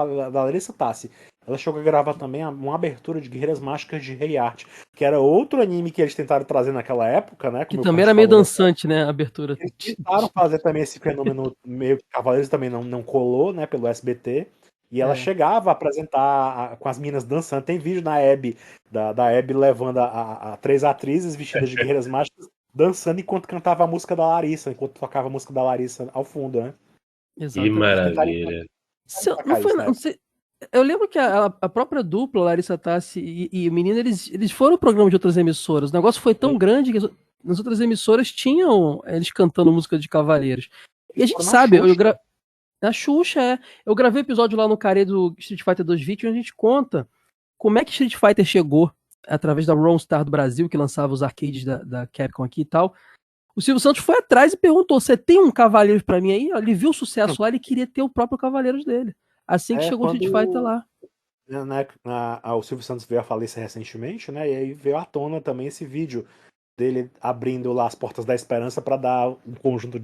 Larissa Tassi. Ela chegou a gravar também uma abertura de Guerreiras Mágicas de Rei Art, que era outro anime que eles tentaram trazer naquela época, né? Que Como a também gente era meio falou. dançante, né? A abertura. Eles tentaram fazer também esse fenômeno meio que Cavaleiros também não colou, né? Pelo SBT. E ela É, chegava a apresentar com as minas dançando. Tem vídeo na Abby, da Abby levando a três atrizes vestidas de guerreiras mágicas dançando enquanto cantava a música da Larissa, enquanto tocava a música da Larissa ao fundo, né? Que exatamente. Eles tentaram maravilha. Não sacar foi, isso na não época. sei. Eu lembro que a própria dupla, Larissa Tassi e o menino, eles foram programa de outras emissoras. O negócio foi tão grande que nas outras emissoras tinham eles cantando música de Cavaleiros. E a Eles gente foram na sabe, Xuxa. a Xuxa é. Eu gravei episódio lá no Care do Street Fighter 2 Vídeo, onde a gente conta como é que Street Fighter chegou através da Star do Brasil, que lançava os arcades da Capcom aqui e tal. O Silvio Santos foi atrás e perguntou: você tem um Cavaleiros pra mim aí? Ele viu o sucesso lá, ele queria ter o próprio Cavaleiros dele. Assim que É chegou o Street Fighter quando lá. o Silvio Santos veio a falecer recentemente, né? E aí veio à tona também esse vídeo dele abrindo lá as portas da esperança para dar um conjunto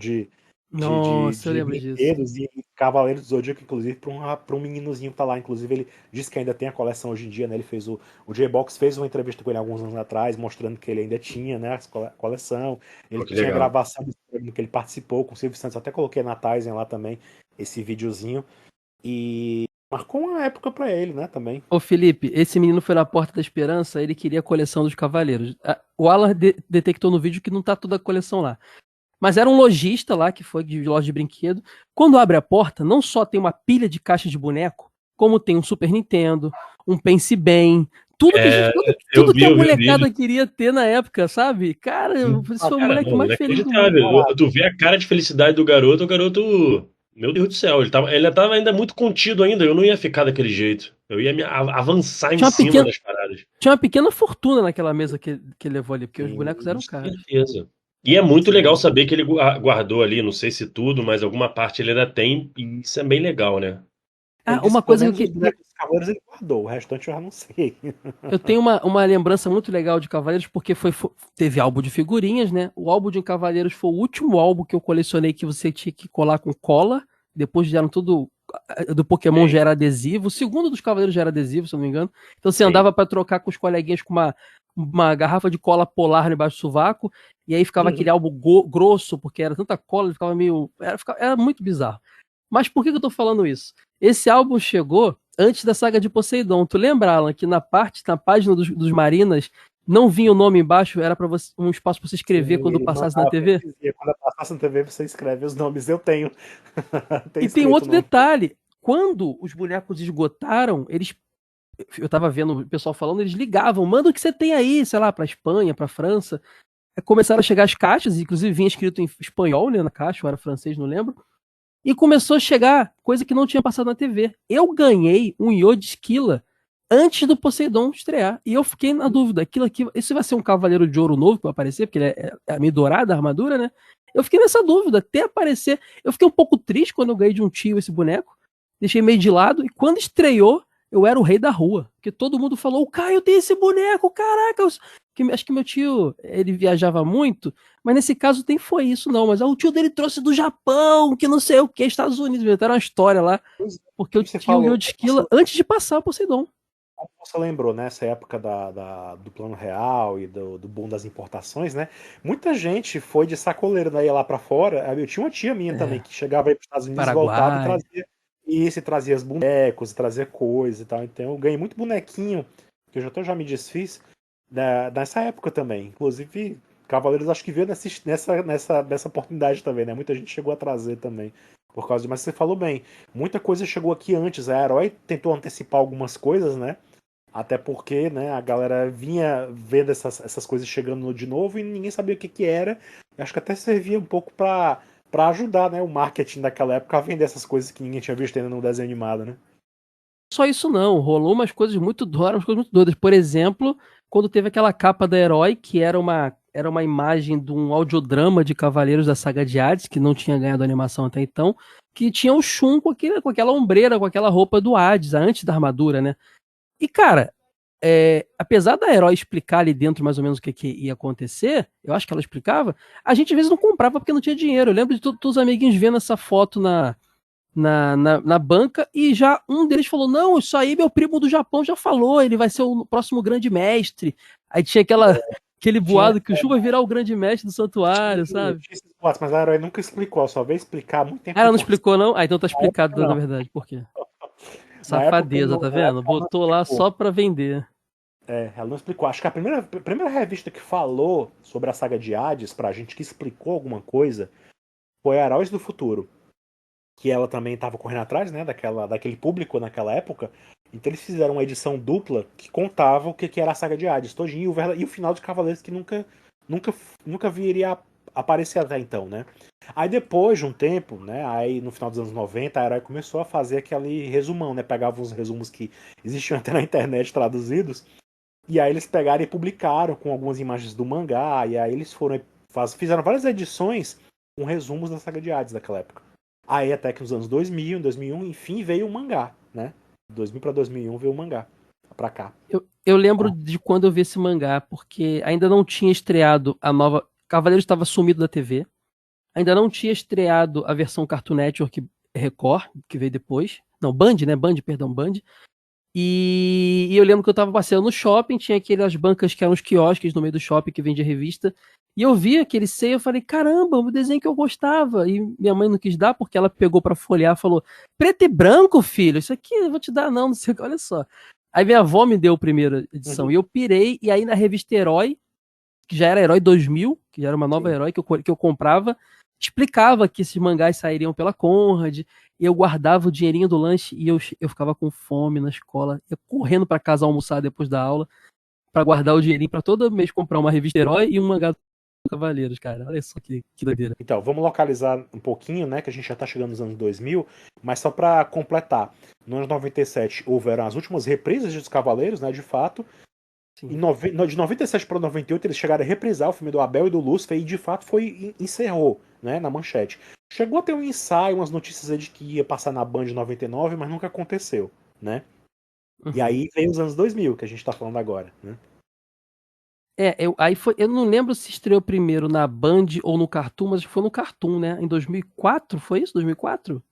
Nossa, eu de lembro disso. brinquedos e Cavaleiros do Zodíaco, inclusive, para um meninozinho que tá lá. Inclusive, ele disse que ainda tem a coleção hoje em dia, né? Ele fez o J-Box fez uma entrevista com ele alguns anos atrás, mostrando que ele ainda tinha, né, a coleção. Ele Pô, que tinha legal. gravação do programa que ele participou com o Silvio Santos. Até coloquei na Tizen lá também esse videozinho. E marcou uma época para ele, né, também. Ô Felipe, esse menino foi na Porta da Esperança, ele queria a coleção dos Cavaleiros. O Alan detectou no vídeo que não tá toda a coleção lá. Mas era um lojista lá, que foi de loja de brinquedo. Quando abre a porta, não só tem uma pilha de caixas de boneco, como tem um Super Nintendo, um Pense Bem, tudo que a gente, É, tudo, eu tudo vi, que a eu vi o vídeo. molecada queria ter na época, sabe? Cara, esse Ah, foi o cara, moleque não, mais feliz do mundo. inacreditável. Tu vê a cara de felicidade do garoto, o garoto. Meu Deus do céu, ele tava ainda muito contido ainda. Eu não ia ficar daquele jeito. Eu ia avançar em Tinha uma cima pequena, das paradas. tinha uma pequena fortuna naquela mesa que ele levou ali, porque os bonecos Sim, eram Com caros. certeza. E é muito legal sim. saber que ele guardou ali, não sei se tudo, mas alguma parte ele ainda tem, e isso é bem legal, né? Ele Ah, disse uma que pelo coisa menos os bonecos dos Cavaleiros ele guardou, o restante eu já não sei. eu tenho uma lembrança muito legal de Cavaleiros, porque teve álbum de figurinhas, né? O álbum de Cavaleiros foi o último álbum que eu colecionei que você tinha que colar com cola. Depois já eram tudo. Do Pokémon Sim, já era adesivo. O segundo dos Cavaleiros já era adesivo, se eu não me engano. Então você sim. andava para trocar com os coleguinhas com uma garrafa de cola polar debaixo do sovaco. E aí ficava aquele álbum grosso, porque era tanta cola, ele ficava meio. Era muito bizarro. Mas por que eu tô falando isso? Esse álbum chegou antes da saga de Poseidon. Tu lembra, Alan, que na página dos Marinas, não vinha o nome embaixo, era para um espaço para você escrever Sim, quando ele passasse na mandava, ele TV? dizia, quando eu passasse na TV você escreve os nomes, eu tenho. Tem E tem escrito o outro nome. detalhe. Quando os bonecos esgotaram, eu tava vendo o pessoal falando, eles ligavam, manda o que você tem aí, sei lá, pra Espanha, pra França. Começaram a chegar as caixas, inclusive vinha escrito em espanhol, né, na caixa, ou era francês, não lembro. E começou a chegar coisa que não tinha passado na TV. Eu ganhei um Ioh de Esquila antes do Poseidon estrear. E eu fiquei na dúvida, aquilo aqui, esse vai ser um Cavaleiro de Ouro novo que vai aparecer, porque ele é meio dourado a armadura, né? Eu fiquei nessa dúvida até aparecer. Eu fiquei um pouco triste quando eu ganhei de um tio esse boneco. Deixei meio de lado. E quando estreou, eu era o rei da rua. Porque todo mundo falou: o Caio tem esse boneco, caraca. Acho que meu tio, ele viajava muito. Mas nesse caso nem foi isso, não. Mas o tio dele trouxe do Japão, que não sei o que, Estados Unidos. Inventaram uma história lá. Pois é, Porque eu você tinha o Ioh falou, de Esquila antes de passar o Poseidon. como você lembrou, nessa época do Plano Real e do boom das importações, né? Muita gente foi de sacoleiro, né? Ia lá pra fora. Eu tinha uma tia minha também É, que chegava aí pros Estados Unidos, voltava e Paraguai. trazia isso, e trazia os bonecos, e trazia coisas e tal. Então eu ganhei muito bonequinho, que eu já me desfiz, nessa época também. Inclusive, Cavaleiros acho que veio nessa oportunidade também, né? Muita gente chegou a trazer também. Por causa de, mas você falou bem, muita coisa chegou aqui antes. A Herói tentou antecipar algumas coisas, né? Até porque, né, a galera vinha vendo essas coisas chegando de novo e ninguém sabia o que que era. Acho que até servia um pouco para ajudar, né, o marketing daquela época a vender essas coisas que ninguém tinha visto ainda no desenho animado, né? Só isso não, rolou umas coisas muito doidas. Por exemplo, quando teve aquela capa da Herói, que era uma imagem de um audiodrama de Cavaleiros da Saga de Hades, que não tinha ganhado animação até então, que tinha o Shun com aquela ombreira, com aquela roupa do Hades, antes da armadura, né? E, cara, apesar da Herói explicar ali dentro mais ou menos o que ia acontecer, eu acho que ela explicava, a gente às vezes não comprava porque não tinha dinheiro. Eu lembro de todos os amiguinhos vendo essa foto na banca, e já um deles falou: não, isso aí meu primo do Japão já falou, ele vai ser o próximo grande mestre. Aí tinha aquele boato que o Shun vai virar o grande mestre do santuário, sabe? Tinha esses boatos, mas a Herói nunca explicou, só veio explicar há muito tempo Ah, ela não depois. explicou, não? Ah, então tá explicado, Não. na verdade, por quê? Na época, Safadeza, tá vendo? ela não Botou lá explicou. só pra vender. Ela não explicou. Acho que a primeira revista que falou sobre a saga de Hades pra gente, que explicou alguma coisa, foi Heróis do Futuro. Que ela também estava correndo atrás, né, daquele público naquela época. Então eles fizeram uma edição dupla que contava o que era a saga de Hades todinho e o final de Cavaleiros que nunca viria a aparecer até então, né? Aí depois de um tempo, né, aí no final dos anos 90, a Herói começou a fazer aquele resumão, né? Pegava os resumos que existiam até na internet traduzidos, e aí eles pegaram e publicaram com algumas imagens do mangá, e aí eles fizeram várias edições com resumos da saga de Hades daquela época. Aí até que nos anos 2000, em 2001, enfim, veio o mangá, né? 2000 para 2001 veio o mangá pra cá. Eu lembro de quando eu vi esse mangá, porque ainda não tinha estreado a nova. Cavaleiros estava sumido da TV. Ainda não tinha estreado a versão Cartoon Network Record, que veio depois. Não, Band, né? Perdão, Band. E eu lembro que eu tava passeando no shopping, tinha aquelas bancas que eram os quiosques no meio do shopping que vendia revista. E eu vi aquele seio, eu falei, caramba, um desenho que eu gostava. E minha mãe não quis dar, porque ela pegou pra folhear e falou: preto e branco, filho, isso aqui eu vou te dar, não sei o que, olha só. Aí minha avó me deu a primeira edição, e eu pirei, e aí na revista Herói, que já era Herói 2000, que já era uma nova Sim. Herói que eu comprava, explicava que esses mangás sairiam pela Conrad, e eu guardava o dinheirinho do lanche, e eu ficava com fome na escola, ia correndo pra casa almoçar depois da aula, pra guardar o dinheirinho pra todo mês comprar uma revista Herói e um mangá do Cavaleiros, cara. Olha só que doideira. Então, vamos localizar um pouquinho, né, que a gente já tá chegando nos anos 2000, mas só pra completar. No ano 97 houveram as últimas reprises dos Cavaleiros, né, de fato. Sim. De 97 para 98 eles chegaram a reprisar o filme do Abel e do Lúcifer e de fato encerrou, né, na manchete. Chegou a ter um ensaio, umas notícias aí de que ia passar na Band 99, mas nunca aconteceu, né? Uhum. E aí veio os anos 2000, que a gente tá falando agora, né? Eu não lembro se estreou primeiro na Band ou no Cartoon, mas foi no Cartoon, né? Em 2004, foi isso? 2004?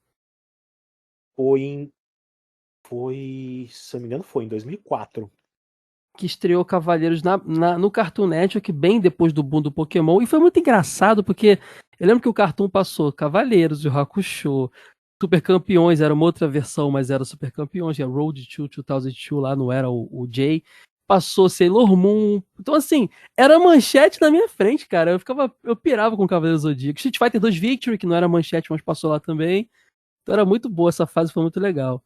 Se eu não me engano, foi em 2004. Que estreou Cavaleiros no Cartoon Network, bem depois do boom do Pokémon. E foi muito engraçado, porque eu lembro que o Cartoon passou Cavaleiros, o Hakusho, Super Campeões, era uma outra versão, mas era Super Campeões, era Road to 2002 lá, não era o Jay. Passou Sailor Moon. Então, assim, era manchete na minha frente, cara. Eu pirava com Cavaleiros do Zodíaco. Street Fighter 2 Victory, que não era manchete, mas passou lá também. Então era muito boa, essa fase foi muito legal.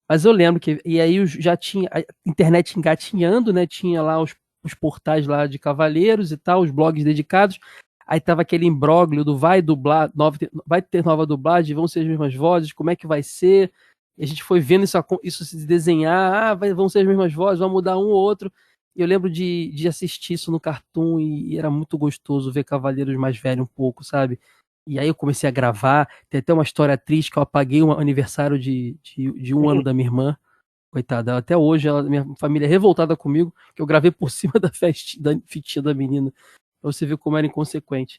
Mas eu lembro que. E aí já tinha a internet engatinhando, né? Tinha lá os portais lá de Cavaleiros e tal, os blogs dedicados. Aí tava aquele imbróglio do vai dublar, vai ter nova dublagem, vão ser as mesmas vozes, como é que vai ser? E a gente foi vendo isso se desenhar, vão ser as mesmas vozes, vai mudar um ou outro. E eu lembro de assistir isso no Cartoon e era muito gostoso ver Cavaleiros mais velho um pouco, sabe? E aí eu comecei a gravar. Tem até uma história triste que eu apaguei um aniversário de um ano da minha irmã. Coitada, até hoje minha família é revoltada comigo, que eu gravei por cima da fitinha da menina. Pra você ver como era inconsequente.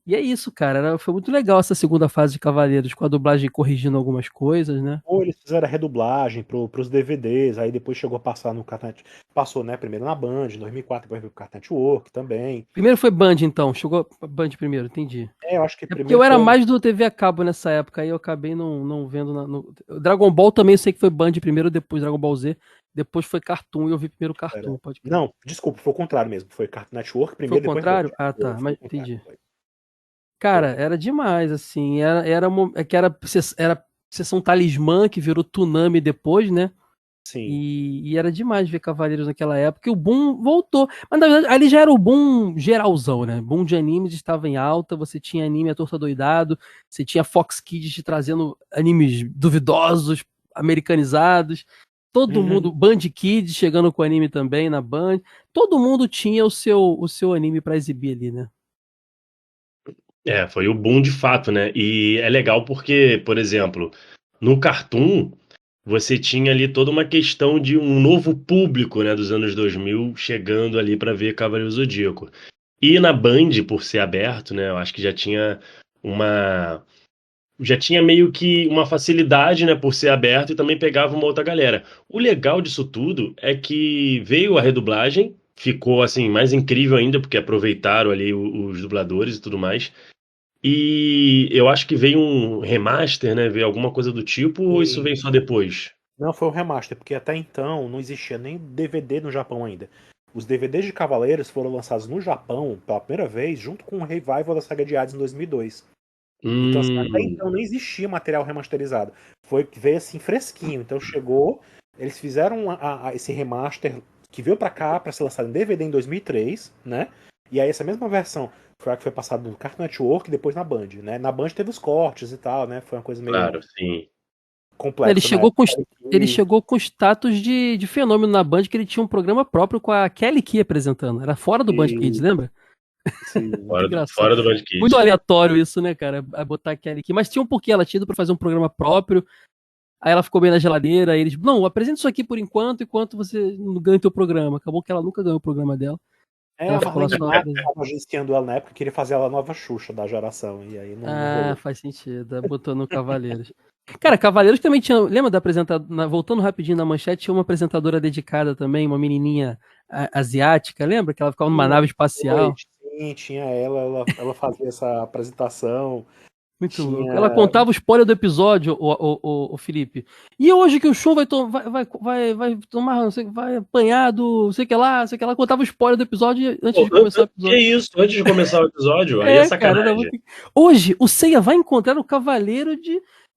E é isso, cara. Foi muito legal essa segunda fase de Cavaleiros, com a dublagem corrigindo algumas coisas, né? Ou eles fizeram a redublagem pros DVDs, aí depois chegou a passar no Cartoon Network. Passou, né, primeiro na Band, em 2004, depois veio pro Cartoon Network também. Primeiro foi Band, então. Chegou a Band primeiro, entendi. Eu acho que É porque primeiro eu era foi... mais do TV a cabo nessa época, aí eu acabei não vendo. Dragon Ball também eu sei que foi Band primeiro, depois Dragon Ball Z, depois foi Cartoon e eu vi primeiro Cartoon, pode crer. Não, desculpa, foi o contrário mesmo. Foi Cartoon Network Foi o primeiro, depois Band. contrário? Ah, tá, Foi mas o contrário, entendi. foi. Cara, era demais, assim, era sessão Talismã, que virou Toonami depois, né? Sim. E era demais ver Cavaleiros naquela época, e o boom voltou. Mas na verdade, ali já era o boom geralzão, né? Boom de animes estava em alta, você tinha anime A Torta Doidado, você tinha Fox Kids te trazendo animes duvidosos, americanizados. Todo mundo, Band Kids chegando com anime também na Band. Todo mundo tinha o seu anime pra exibir ali, né? Foi o boom de fato, né? E é legal porque, por exemplo, no Cartoon, você tinha ali toda uma questão de um novo público, né, dos anos 2000 chegando ali para ver Cavaleiro Zodíaco. E na Band, por ser aberto, né, eu acho que uma já tinha meio que uma facilidade, né, por ser aberto e também pegava uma outra galera. O legal disso tudo é que veio a redublagem, ficou assim mais incrível ainda porque aproveitaram ali os dubladores e tudo mais. E eu acho que veio um remaster, né? Veio alguma coisa do tipo, ou isso E veio só depois? não foi um remaster, porque até então não existia nem DVD no Japão ainda. Os DVDs de Cavaleiros foram lançados no Japão pela primeira vez, junto com o revival da saga de Hades em 2002. Então, assim, até Hum, então não existia material remasterizado. Veio assim fresquinho. Então chegou, eles fizeram esse remaster que veio pra cá pra ser lançado em DVD em 2003, né? E aí essa mesma versão foi a que foi passada no Cartoon Network e depois na Band, né? Na Band teve os cortes e tal, né? Foi uma coisa meio claro, sim. Ele complexa na chegou com, época. ele chegou com status de fenômeno na Band, que ele tinha um programa próprio com a Kelly Key apresentando. Era fora do Band Kids, E, lembra? sim. Muito engraçado. Fora do Band Muito Kids. aleatório isso, né, cara? A botar a Kelly Key. Mas tinha um porquê, ela tinha ido pra fazer um programa próprio. Aí ela ficou bem na geladeira. Aí eles, não, apresenta isso aqui por enquanto você não ganha o teu programa. Acabou que ela nunca ganhou o programa dela. Ela A ficou lá Marlene só. Matos estava agenciando ela na época, queria fazer ela a nova Xuxa da geração. E aí não Ah, rolou. faz sentido. Botou no Cavaleiros. Cara, Cavaleiros também tinha. Lembra da apresentadora. Voltando rapidinho na manchete, tinha uma apresentadora dedicada também, uma menininha asiática. Lembra? Que ela ficava numa nave espacial. Sim, tinha ela fazia essa apresentação. Muito louco. Ela Tinha. contava o spoiler do episódio, o Felipe. E hoje que o show vai tomar, não sei, vai apanhar do, não sei o que lá, não sei o que lá. Contava o spoiler do episódio antes Pô, de começar o que episódio. isso? Antes de começar o episódio? Aí é É, cara, era sacanagem. muito. Hoje, o Seiya vai encontrar o Cavaleiro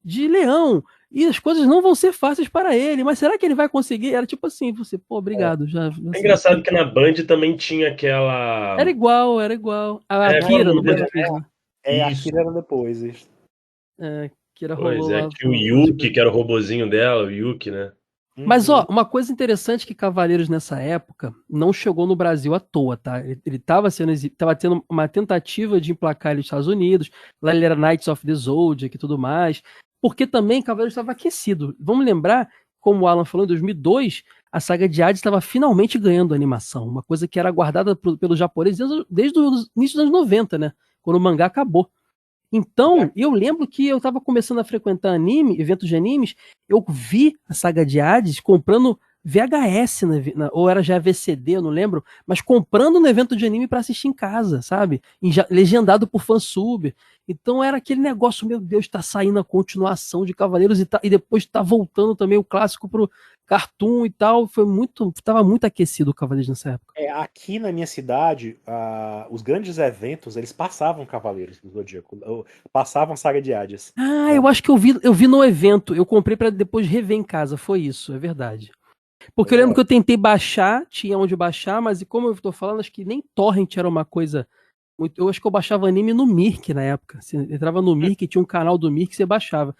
de Leão. E as coisas não vão ser fáceis para ele. Mas será que ele vai conseguir? Era tipo assim, você, pô, obrigado. É Assim, engraçado que na Band também tinha aquela. era igual, era igual. A Qual era Akira o no nome Band dele? Kids, né? A Isso. Akira era depois. Akira Pois rolou é, lá tinha o no Band Yuki, Kids. que era o robozinho dela, o Yuki, né? Mas, ó, Uhum. uma coisa interessante que Cavaleiros nessa época não chegou no Brasil à toa, tá? Ele tava tendo uma tentativa de emplacar ele nos Estados Unidos, lá ele era Knights of the Zodiac e tudo mais, porque também Cavaleiros estava aquecido. Vamos lembrar, como o Alan falou, em 2002, a saga de Hades estava finalmente ganhando animação, uma coisa que era aguardada pelos japoneses desde o início dos anos 90, né? Quando o mangá acabou. Então, eu lembro que eu tava começando a frequentar anime, eventos de animes, eu vi a saga de Hades comprando VHS, ou era já VCD, eu não lembro, mas comprando no evento de anime pra assistir em casa, sabe? Legendado por fansub. Então era aquele negócio, meu Deus, tá saindo a continuação de Cavaleiros e depois tá voltando também o clássico pro Cartoon e tal. Tava muito aquecido o Cavaleiros nessa época. Aqui na minha cidade, os grandes eventos, eles passavam Cavaleiros do Zodíaco, passavam Saga de Hades. Ah, Né? eu acho que eu vi no evento, eu comprei pra depois rever em casa, foi isso, é verdade. Porque eu Pois lembro é. que eu tentei baixar, tinha onde baixar, mas como eu tô falando, acho que nem torrent era uma coisa muito. Eu acho que eu baixava anime no Mirk na época. Você entrava no Mirk, tinha um canal do Mirk que você baixava.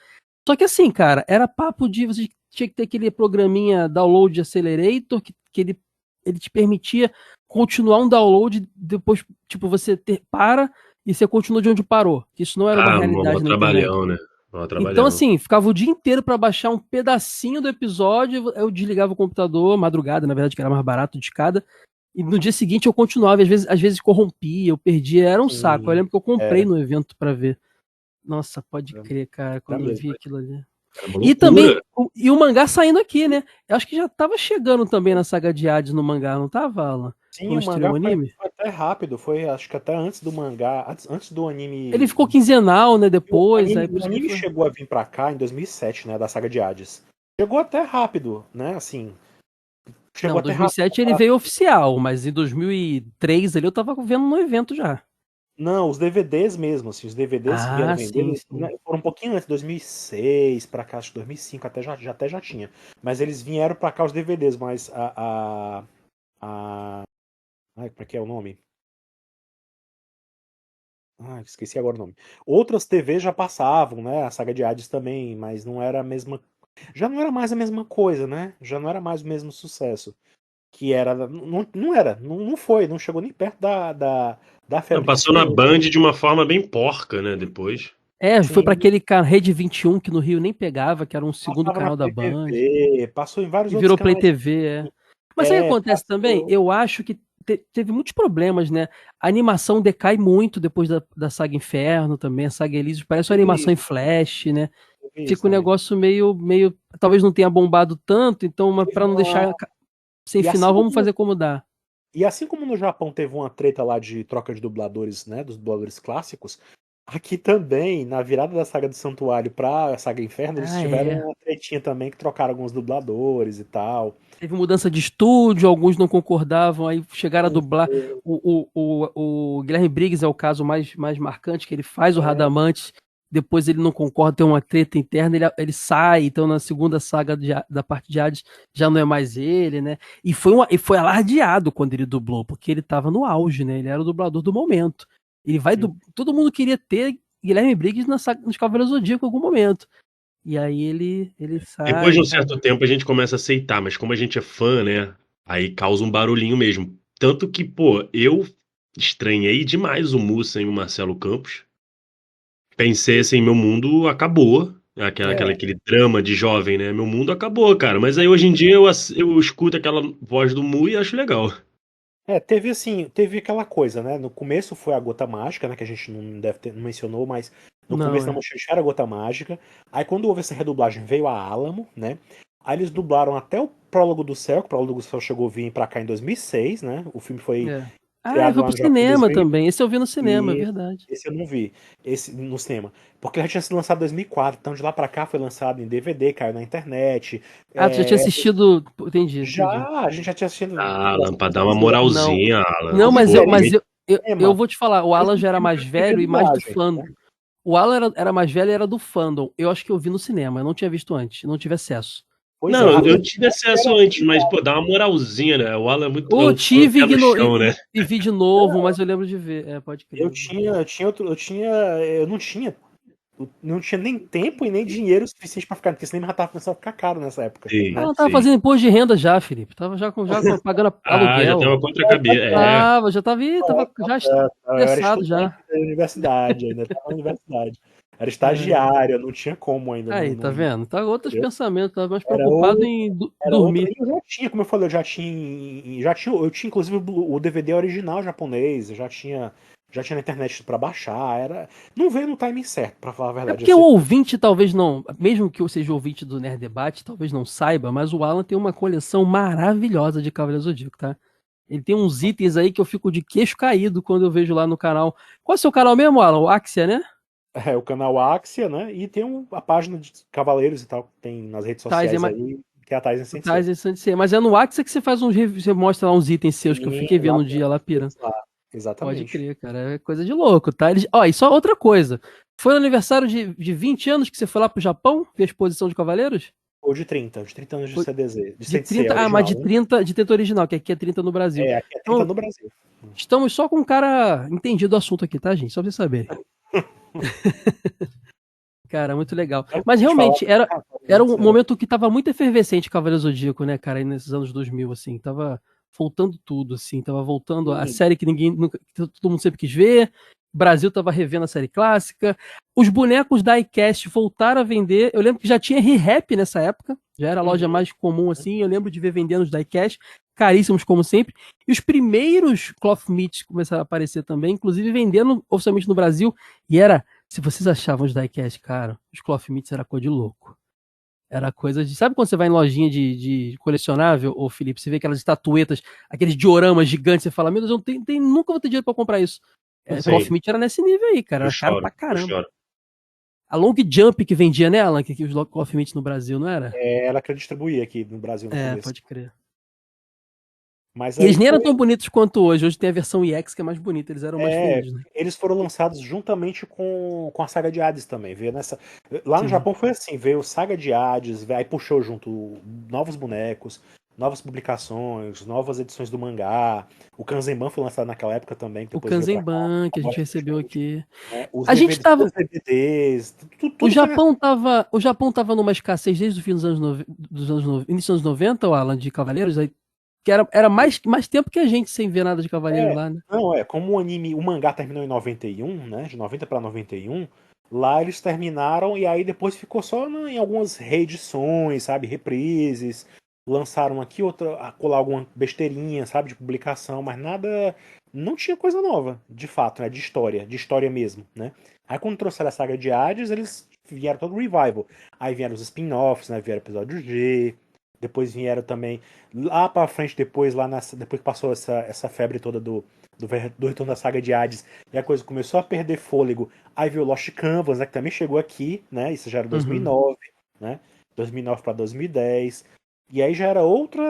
Só que assim, cara, era papo de você tinha que ter aquele programinha Download Accelerator que ele te permitia continuar um download depois, tipo, para e você continua de onde parou. Isso não era uma Ah, mó realidade na internet. trabalhão, né? Mó Então, trabalhão. assim, ficava o dia inteiro pra baixar um pedacinho do episódio, eu desligava o computador, madrugada, na verdade, que era mais barato de cada, e no dia seguinte eu continuava, às vezes corrompia, eu perdia, era um saco. Eu Sim, lembro que eu comprei era, no evento pra ver. Nossa, pode era, crer, cara, era quando eu mesmo. vi aquilo ali. Era uma E também, loucura. o mangá saindo aqui, né? Eu acho que já tava chegando também na saga de Hades no mangá, não tava, Alan? Sim, Quando o estreou mangá o anime? foi até rápido, foi acho que até antes do mangá, antes do Ele anime. ficou quinzenal, né, O depois, aí anime, por o isso que anime foi. chegou a vir pra cá em 2007, né, da saga de Hades. Chegou até rápido, né, assim, chegou Não, até rápido. 2007 ele veio oficial, mas em 2003 ali eu tava vendo no evento já. Não, os DVDs mesmo, assim, os DVDs que vieram Ah, vender, sim, eles, sim. foram um pouquinho antes, 2006 pra cá, acho que 2005 até já tinha. Mas eles vieram pra cá os DVDs, mas ai, como é que é o nome? Ah, esqueci agora o nome. Outras TVs já passavam, né? A saga de Hades também, mas não era a mesma. já não era mais a mesma coisa, né? Já não era mais o mesmo sucesso. Que era. Não era, não foi, não chegou nem perto da Não, febre que passou foi. na Band de uma forma bem porca, né? Depois. Foi pra Sim, aquele Rede 21 que no Rio nem pegava, que era um segundo passava na canal da Play Band. TV, passou em vários E outros virou Play canais. TV, Mas sabe o que acontece também? Passou. Eu acho que teve muitos problemas, né? A animação decai muito depois da saga Inferno também, a saga Elysium, parece uma Teve animação em isso, flash, né? teve isso Fica um também. negócio meio, talvez não tenha bombado tanto, então, mas Teve pra não uma. deixar sem E assim final, vamos como, fazer como dá. e assim como no Japão teve uma treta lá de troca de dubladores, né? Dos dubladores clássicos, aqui também, na virada da saga do Santuário pra saga Inferno, eles Ah, tiveram é. uma tretinha também que trocaram alguns dubladores e tal. Teve mudança de estúdio, alguns não concordavam, aí chegaram a dublar. O Guilherme Briggs é o caso mais marcante, que ele faz o Radamantes, depois ele não concorda, tem uma treta interna, ele sai, então na segunda saga da parte de Hades já não é mais ele, né? E foi alardeado quando ele dublou, porque ele tava no auge, né? Ele era o dublador do momento. Todo mundo queria ter Guilherme Briggs nos Cavaleiros do Zodíaco em algum momento. E aí ele Depois sai, de um sabe? certo tempo a gente começa a aceitar, mas como a gente é fã, né? Aí causa um barulhinho mesmo. Tanto que, pô, eu estranhei demais o Mussa e o Marcelo Campos. Pensei assim, meu mundo acabou. É, Aquele drama de jovem, né? Meu mundo acabou, cara. Mas aí hoje em dia eu escuto aquela voz do Mu e acho legal. teve assim, teve aquela coisa, né? No começo foi a Gota Mágica, né? Que a gente não mencionou, mas no Não, começo da Monstro era a Gota Mágica. Aí quando houve essa redublagem veio a Alamo, né? Aí eles dublaram até o Prólogo do Céu, que o Prólogo do Céu chegou a vir pra cá em 2006, né? O filme foi É. Ah, criado foi lá pro no Japão em cinema 2000 também. Esse eu vi no cinema, é e verdade. esse eu não vi, esse no cinema. Porque ele já tinha sido lançado em 2004, então de lá pra cá foi lançado em DVD, caiu na internet. Ah, tu já tinha É, assistido. Entendi. já, a gente já tinha assistido Ah, Alan, pra bastante dar uma vezes lá. Não. moralzinha, Alan. Não, Não, mas Pô, eu, como é mas que eu, eu, eu cinema, vou te falar, o mas Alan no já era cinema mais teve a velho e mais do dublagem, fandom. né? O Alan era mais velho e era do fandom. Eu acho que eu vi no cinema, eu não tinha visto antes, não tive acesso. Pois Não, é, a eu minha tive acesso era antes, mas, pô, dá uma moralzinha, né? O Alan é muito é Eu um fã tive pé no chão, né? e vi de novo, mas eu lembro de ver. É, pode crer. eu não tinha nem tempo e nem dinheiro suficiente pra ficar, porque o cinema já tava começando a ficar caro nessa época, Sim, né? Ela tava sim. fazendo imposto de renda já, Felipe. Tava já pagando Ah, já aluguel. tava contra a cabeça. É. Tava já Eu era estressado estudante já. da universidade, ainda estava na universidade. Era É. estagiário, não tinha como ainda, Aí, tá não, vendo? Tá outros entendeu? pensamentos, tava mais Era, preocupado ou, em era outra. dormir. E eu já tinha, como eu falei, eu tinha inclusive o DVD original japonês, eu já tinha na internet pra baixar, não veio no timing certo, pra falar a É verdade. porque o ouvinte talvez não, mesmo que eu seja ouvinte do Nerd Debate, talvez não saiba, mas o Alan tem uma coleção maravilhosa de Cavaleiros do Zodíaco, tá? Ele tem uns itens aí que eu fico de queixo caído quando eu vejo lá no canal. Qual é o seu canal mesmo, Alan? O Axia, né? É o canal Axia, né? E tem a página de Cavaleiros e tal, que tem nas redes Tais, sociais aí, que é a Taisen o Sensei. Tais é Sensei. Mas é no Axia que você faz você mostra lá uns itens seus que eu Sim, fiquei vendo lá um tem dia lá pirando. lá. Pode Exatamente. crer, cara. É coisa de louco, tá? Ó, e só outra coisa. Foi no aniversário de 20 anos que você foi lá pro Japão ver a exposição de Cavaleiros? Ou de 30 anos de Foi CDZ, de de Sensei, 30, mas original, de né? 30, de 30 original, que aqui é 30 no Brasil. Aqui é 30 Então, no Brasil. estamos só com um cara entendido do assunto aqui, tá, gente? Só pra vocês saberem. Cara, muito legal. Mas Mas a gente fala realmente, era um era. momento que tava muito efervescente Cavaleiro Zodíaco, né, cara, aí nesses anos 2000, assim. Tava voltando tudo, assim. Tava voltando a série que todo mundo sempre quis ver. O Brasil tava revendo a série clássica. Os bonecos da iCast voltaram a vender. Eu lembro que já tinha ReHap nessa época. Já era a loja mais comum, assim. Eu lembro de ver vendendo os diecast, caríssimos como sempre. E os primeiros cloth meats começaram a aparecer também, inclusive vendendo oficialmente no Brasil. E se vocês achavam os diecast caro, os cloth meats era cor de louco. Era coisa de. Sabe quando você vai em lojinha de colecionável, ô Felipe? Você vê aquelas estatuetas, aqueles dioramas gigantes, você fala, meu Deus, eu nunca vou ter dinheiro pra comprar isso. Cloth Sim, Meat era nesse nível aí, cara. eu Era caro choro, pra eu caramba. choro. A Long Jump que vendia, né, Alan? Que os Cloth Meat no Brasil, não era? Ela que eu distribuí aqui no Brasil no É, começo. pode crer. Mas E eles aí nem eram foi. tão bonitos quanto hoje. Hoje tem a versão EX que é mais bonita. Eles eram mais feios, né? Eles foram lançados juntamente com a saga de Hades também. Veio nessa. Lá no Sim. Japão foi assim, veio Saga de Hades, aí puxou junto novos bonecos. novas publicações, novas edições do mangá. O Kanzenban foi lançado naquela época também, que O depois veio pra cá. Kanzenban, que a gente Agora, recebeu aqui. né, os A gente tava. DVDs, O tudo foi. Japão tava numa escassez desde o fim início dos anos 90, o Alan, de Cavaleiros, aí, que era mais tempo que a gente sem ver nada de Cavaleiros lá, né? Não, como o mangá terminou em 91, né? De 90 para 91, lá eles terminaram e aí depois ficou só em algumas reedições, sabe? Reprises. Lançaram aqui colar alguma besteirinha, sabe? De publicação, mas nada. Não tinha coisa nova, de fato, né? De história mesmo, né? Aí quando trouxeram a saga de Hades, eles vieram todo o revival. Aí vieram os spin-offs, né? Vieram o episódio G. Depois vieram também lá pra frente, depois que passou essa febre toda do retorno da saga de Hades, e a coisa começou a perder fôlego. Aí veio o Lost Canvas, né, que também chegou aqui, né? Isso já era 2009, né? 2009 para 2010. E aí já era outro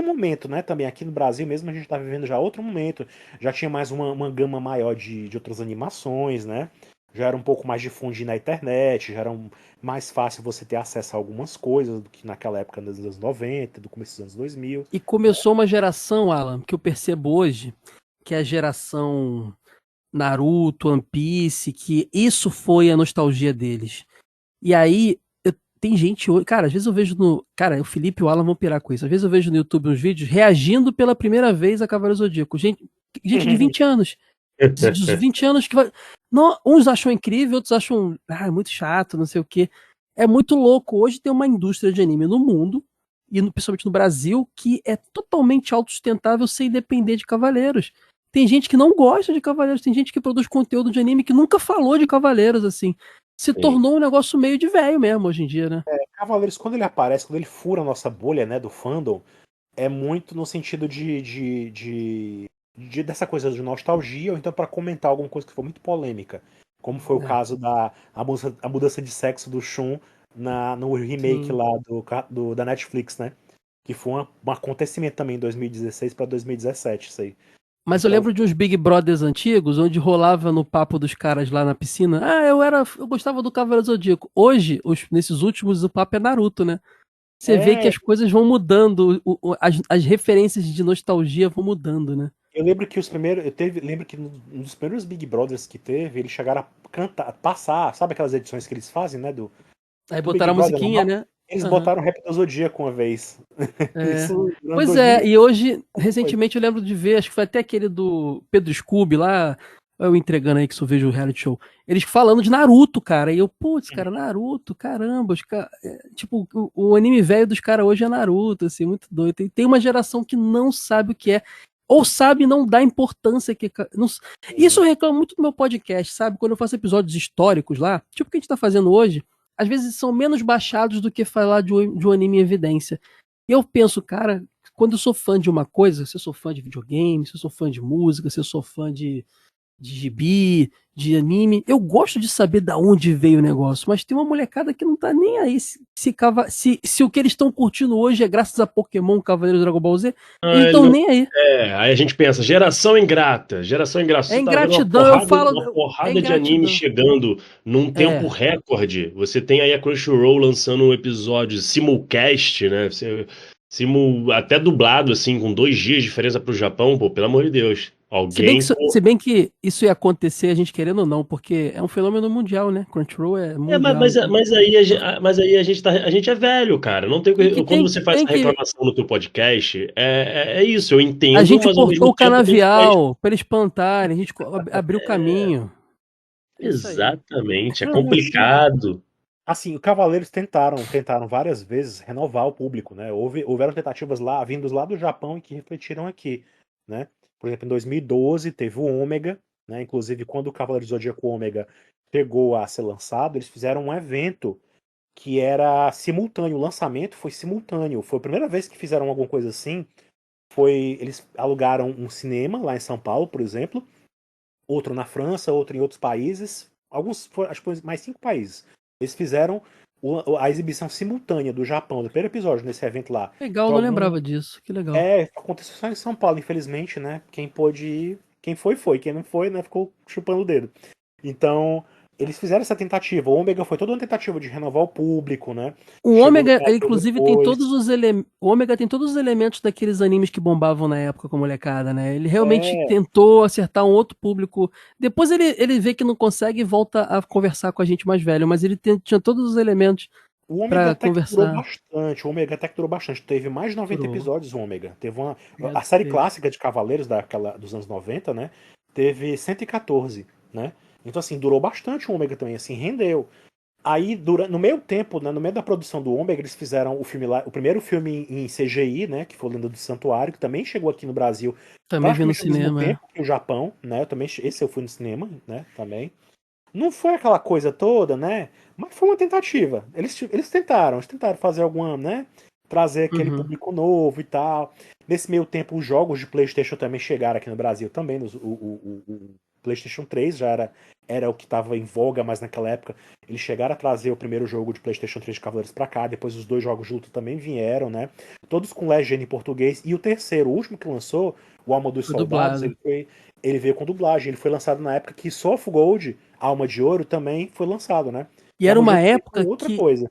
momento, né? Também aqui no Brasil mesmo a gente tá vivendo já outro momento. Já tinha mais uma gama maior de outras animações, né? Já era um pouco mais difundido na internet, já era mais fácil você ter acesso a algumas coisas do que naquela época dos anos 90, do começo dos anos 2000. E começou uma geração, Alan, que eu percebo hoje, que é a geração Naruto, One Piece, que isso foi a nostalgia deles. E aí, tem gente hoje. Cara, às vezes eu vejo no. Cara, o Felipe e o Alan vão pirar com isso. Às vezes eu vejo no YouTube uns vídeos reagindo pela primeira vez a Cavaleiro Zodíaco. Gente de 20 anos. Dos 20 anos que vai. Não, uns acham incrível, outros acham muito chato, não sei o quê. É muito louco. Hoje tem uma indústria de anime no mundo, e principalmente no Brasil, que é totalmente autossustentável sem depender de Cavaleiros. Tem gente que não gosta de Cavaleiros, tem gente que produz conteúdo de anime que nunca falou de Cavaleiros, assim. Se Sim. tornou um negócio meio de velho mesmo hoje em dia, né? Cavaleiros, quando ele aparece, quando ele fura a nossa bolha, né, do fandom, é muito no sentido dessa coisa de nostalgia, ou então para comentar alguma coisa que foi muito polêmica. Como foi o caso a mudança de sexo do Shun no remake Sim. lá da Netflix, né? Que foi um acontecimento também em 2016 para 2017, isso aí. Mas eu Então, lembro de uns Big Brothers antigos, onde rolava no papo dos caras lá na piscina. Eu gostava do Cavaleiro Zodíaco. Hoje, nesses últimos, o papo é Naruto, né? Você vê que é, as coisas vão mudando, as referências de nostalgia vão mudando, né? eu lembro que lembro que um dos primeiros Big Brothers que teve, eles chegaram a cantar, passar, sabe aquelas edições que eles fazem, né, Aí do Big botaram a Brother musiquinha, normal? né? Eles Aham. botaram o Rap do Zodíaco uma vez. É. Isso no ano Pois 2000 é, e hoje, foi. recentemente, eu lembro de ver, acho que foi até aquele do Pedro Scooby lá, eu entregando aí que só vejo o reality show, eles falando de Naruto, cara, e eu, putz, cara, Naruto, caramba, tipo, o anime velho dos caras hoje é Naruto, assim, muito doido. Tem uma geração que não sabe o que é, ou sabe e não dá importância que... Não, isso eu reclamo muito do meu podcast, sabe? Quando eu faço episódios históricos lá, tipo o que a gente tá fazendo hoje, às vezes são menos baixados do que falar de um anime em evidência. E eu penso, cara, quando eu sou fã de uma coisa, se eu sou fã de videogame, se eu sou fã de música, se eu sou fã de gibi, de anime, eu gosto de saber da onde veio o negócio, mas tem uma molecada que não tá nem aí se o que eles estão curtindo hoje é graças a Pokémon, Cavaleiros Dragon Ball Z, eles não estão nem aí. Aí a gente pensa, geração ingrata, geração ingrata. É Você tá vendo ingratidão, eu falo, uma é porrada de anime ingratidão. chegando num tempo É, recorde. Você tem aí a Crunchyroll lançando um episódio simulcast, né? Até dublado, assim, com 2 dias de diferença pro Japão, pô, pelo amor de Deus. se bem que, Alguém, isso- pô. se bem que isso ia acontecer, a gente querendo ou não, porque é um fenômeno mundial, né? Crunchyroll é É, mundial, então mas aí a gente é velho, cara. Não tem, tem que, quando tem, você faz tem essa que reclamação no teu podcast, é isso, eu A entendo, gente mas ao cortou mesmo o tempo tem que fazer. canavial para eles plantarem, a gente abriu o caminho. É isso aí. Exatamente, é Não, mas sim. complicado. Assim, os Cavaleiros tentaram várias vezes renovar o público, né? Houveram tentativas vindos lá do Japão e que refletiram aqui, né? Por exemplo, em 2012 teve o Ômega, né? Inclusive, quando o Cavaleiro do Zodíaco Ômega chegou a ser lançado, eles fizeram um evento que era simultâneo, o lançamento foi simultâneo. Foi a primeira vez que fizeram alguma coisa assim. Eles alugaram um cinema lá em São Paulo, por exemplo, outro na França, outro em outros países, acho que foi mais 5 países. Eles fizeram a exibição simultânea do Japão, do primeiro episódio nesse evento lá. Legal, não lembrava disso. Que legal. Aconteceu só em São Paulo, infelizmente, né? Quem pôde ir, quem foi, foi. Quem não foi, né, ficou chupando o dedo. Então, eles fizeram essa tentativa. O Ômega foi toda uma tentativa de renovar o público, né? O Chegou no Ômega, Brasil inclusive, tem depois. todos os elementos. O Ômega tem todos os elementos daqueles animes que bombavam na época com a molecada, né? Ele realmente tentou acertar um outro público. Depois ele vê que não consegue e volta a conversar com a gente mais velho, mas ele tinha todos os elementos O Ômega pra até que durou conversar. bastante. O Ômega até que durou bastante. Teve mais de 90 Durou. episódios o Ômega. Teve uma. Meu A série Deus. clássica de Cavaleiros dos anos 90, né? Teve 114, né? Então, assim, durou bastante o Ômega também, assim, rendeu. Aí, no meio tempo, né, no meio da produção do Ômega, eles fizeram o filme lá, o primeiro filme em CGI, né, que foi o Lenda do Santuário, que também chegou aqui no Brasil Também vi no praticamente ao mesmo cinema. tempo que o Japão, né? Esse eu fui no cinema, né, também. Não foi aquela coisa toda, né? Mas foi uma tentativa. Eles tentaram fazer alguma, né? Trazer aquele Uhum. público novo e tal. Nesse meio tempo, os jogos de PlayStation também chegaram aqui no Brasil também. O PlayStation 3 já era o que estava em voga, mas naquela época eles chegaram a trazer o primeiro jogo de PlayStation 3 de Cavaleiros pra cá. Depois os 2 jogos de luta também vieram, né? Todos com legenda em português. E o terceiro, o último que lançou, o Alma dos Foi Soldados, dublado. ele veio com dublagem. Ele foi lançado na época que Soft Gold, Alma de Ouro, também foi lançado, né? E era Alma de uma Ouro foi época outra que. coisa.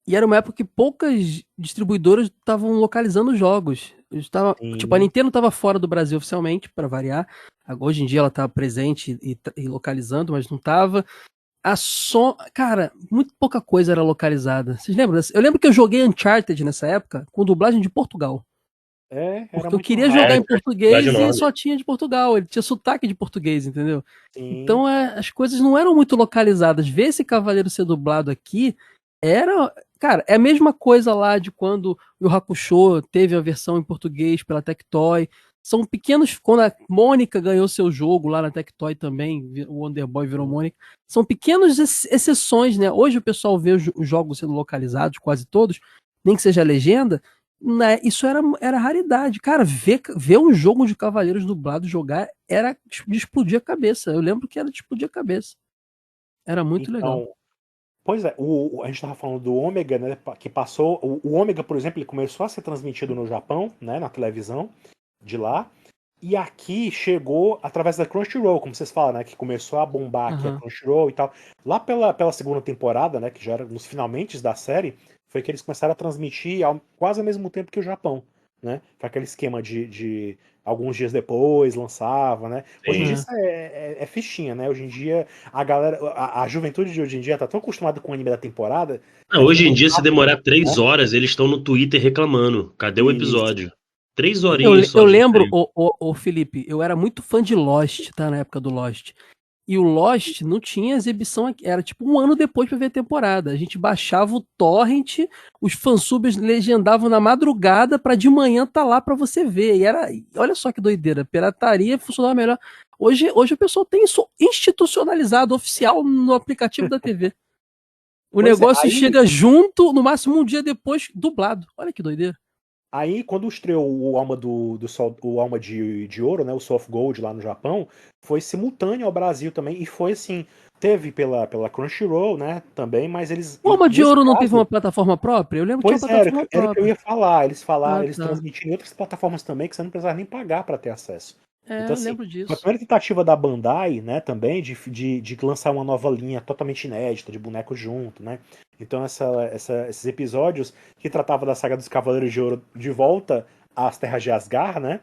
E era uma época que poucas distribuidoras estavam localizando os jogos. Tipo, a Sim. Nintendo estava fora do Brasil oficialmente, para variar. Hoje em dia ela tá presente e localizando, mas não tava. Cara, muito pouca coisa era localizada. Vocês lembram? Eu lembro que eu joguei Uncharted nessa época com dublagem de Portugal. Era Porque eu muito queria raro. jogar em Cidade português e enorme. só tinha de Portugal. Ele tinha sotaque de português, entendeu? Sim. Então as coisas não eram muito localizadas. Ver esse Cavaleiro ser dublado aqui era. Cara, é a mesma coisa lá de quando o Hakusho teve a versão em português pela Tectoy. São pequenos. Quando a Mônica ganhou seu jogo lá na Tectoy também, o Wonder Boy virou Mônica. São pequenas exceções, né? Hoje o pessoal vê os jogos sendo localizados, quase todos, nem que seja legenda. Né, isso era raridade. Cara, ver um jogo de Cavaleiros dublado jogar era de explodir a cabeça. Eu lembro que era de explodir a cabeça. Era muito legal. Então, pois é, a gente tava falando do Ômega, né? Que passou. O Ômega, por exemplo, ele começou a ser transmitido no Japão, né? Na televisão de lá. E aqui chegou através da Crunchyroll, como vocês falam, né? Que começou a bombar aqui a Uhum. Crunchyroll e tal. Lá pela segunda temporada, né? Que já era nos finalmente da série, foi que eles começaram a transmitir quase ao mesmo tempo que o Japão, né? Foi aquele esquema de alguns dias depois lançava, né? Hoje em dia Sim. isso é fichinha, né? Hoje em dia a galera, a juventude de hoje em dia tá tão acostumada com o anime da temporada, Ah, é tudo hoje em muito dia, se rápido, demorar né? 3 horas, eles estão no Twitter reclamando. Cadê o Isso. episódio? 3 Eu, horinhas só eu de lembro, diferença. o Felipe, eu era muito fã de Lost, tá? Na época do Lost. E o Lost não tinha exibição aqui. Era tipo um ano depois pra ver a temporada. A gente baixava o torrent, os fansubs legendavam na madrugada pra de manhã tá lá pra você ver. E era. Olha só que doideira. Pirataria funcionava melhor. Hoje o pessoal tem isso institucionalizado, oficial, no aplicativo da TV. O Pois é, negócio chega junto, no máximo um dia depois, dublado. Olha que doideira. aí quando estreou o Alma do Sol, o Alma de Ouro, né, o Soft Gold lá no Japão, foi simultâneo ao Brasil também, e foi assim, teve pela Crunchyroll, né, também, mas O Alma de nesse Ouro não teve uma caso, plataforma própria? Eu lembro que tinha uma pois é, plataforma era o que eu própria. ia falar, Ah, eles tá. transmitiram em outras plataformas também, que você não precisava nem pagar para ter acesso. É, Então, eu assim, lembro foi a disso. primeira tentativa da Bandai, né, também, de lançar uma nova linha totalmente inédita, de bonecos junto, né? Então, esses episódios que tratava da saga dos Cavaleiros de Ouro de volta às Terras de Asgard, né?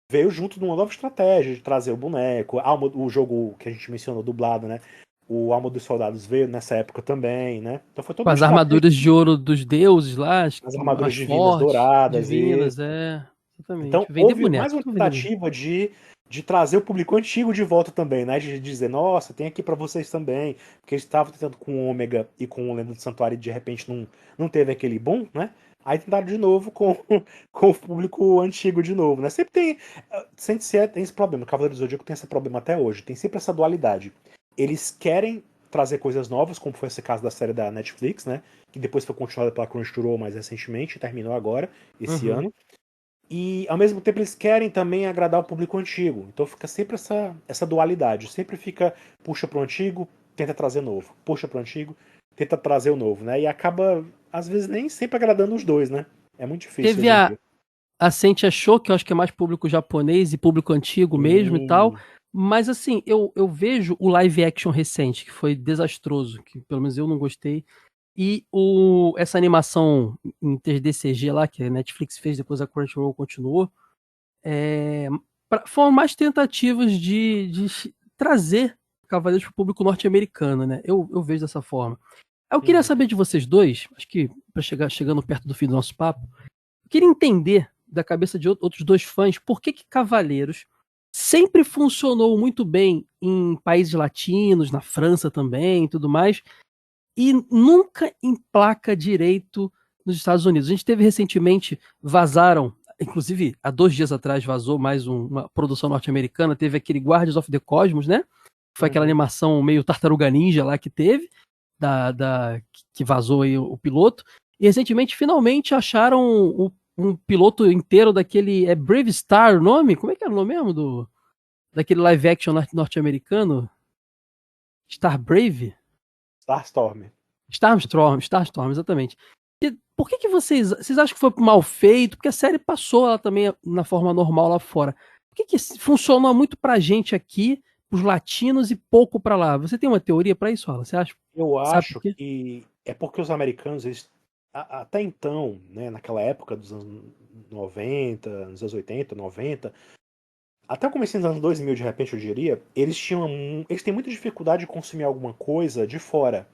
Veio junto de uma nova estratégia de trazer o boneco, o jogo que a gente mencionou dublado, né? O Alma dos Soldados veio nessa época também, né? Então foi toda Com uma as estratégia, armaduras de ouro dos deuses lá, as armaduras mais divinas fortes, douradas e divinas, exatamente. então, Vender houve boneco, mais uma tudo vender boneco. tentativa de trazer o público antigo de volta também, né? De dizer, nossa, tem aqui pra vocês também. Porque eles estavam tentando com o Ômega e com o Lenda do Santuário e de repente não teve aquele boom, né? Aí tentaram de novo com o público antigo de novo, né? Sempre tem esse problema. O Cavaleiro do Zodíaco tem esse problema até hoje. Tem sempre essa dualidade. Eles querem trazer coisas novas, como foi esse caso da série da Netflix, né? Que depois foi continuada pela Crunchyroll mais recentemente, terminou agora, esse Uhum. ano. E ao mesmo tempo eles querem também agradar o público antigo. Então fica sempre essa dualidade. Sempre fica, puxa pro antigo, tenta trazer novo. Puxa pro antigo, tenta trazer o novo, né? E acaba, às vezes, nem sempre agradando os dois, né? É muito difícil Teve hoje em dia. a Sente Show, que eu acho que é mais público japonês e público antigo mesmo e tal. Sim. Mas assim, eu vejo o live action recente, que foi desastroso, que pelo menos eu não gostei, e essa animação em 3D CG lá, que a Netflix fez, depois a Crunchyroll continuou, foram mais tentativas de trazer Cavaleiros para o público norte-americano, né? Eu vejo dessa forma. Eu queria saber de vocês dois, acho que para chegando perto do fim do nosso papo, eu queria entender da cabeça de outros dois fãs por que Cavaleiros sempre funcionou muito bem em países latinos, na França também e tudo mais, e nunca emplaca direito nos Estados Unidos. A gente teve recentemente, vazaram, inclusive há 2 dias atrás vazou mais uma produção norte-americana, teve aquele Guardians of the Cosmos, né? Foi aquela animação meio Tartaruga Ninja lá que teve, que vazou aí o piloto. E recentemente, finalmente, acharam um piloto inteiro daquele. É Brave Star o nome? Como é que era o nome mesmo? Daquele live action norte-americano? Star Brave? Starstorm. Starstorm, exatamente. E por que vocês acham que foi mal feito? Porque a série passou ela também na forma normal lá fora. Por que funcionou muito pra gente aqui, pros latinos e pouco pra lá? Você tem uma teoria pra isso, Alan? Você acha? Eu Sabe por acho quê? que é porque os americanos, eles, até então, né, naquela época dos anos 90, nos anos 80, 90, até o começo dos anos 2000, de repente, eu diria, eles têm muita dificuldade de consumir alguma coisa de fora,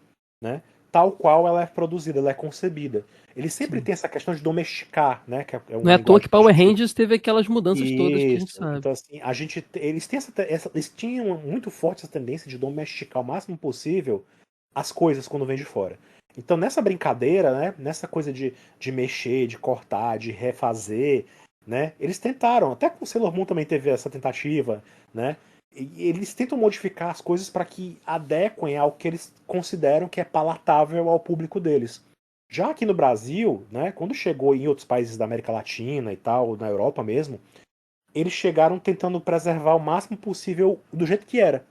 né? Tal qual ela é produzida, ela é concebida. Eles sempre Sim. têm essa questão de domesticar, né? Que é Não uma é à toa linguagem que que a Power gente. Rangers teve aquelas mudanças todas que a gente Isso. sabe. Então, assim, eles têm eles tinham muito forte essa tendência de domesticar o máximo possível as coisas quando vem de fora. Então, nessa brincadeira, né? Nessa coisa de mexer, de cortar, de refazer, né? Eles tentaram, até com o Sailor Moon também teve essa tentativa, né? E eles tentam modificar as coisas para que adequem ao que eles consideram que é palatável ao público deles. Já aqui no Brasil, né, quando chegou em outros países da América Latina e tal, na Europa mesmo, eles chegaram tentando preservar o máximo possível do jeito que era.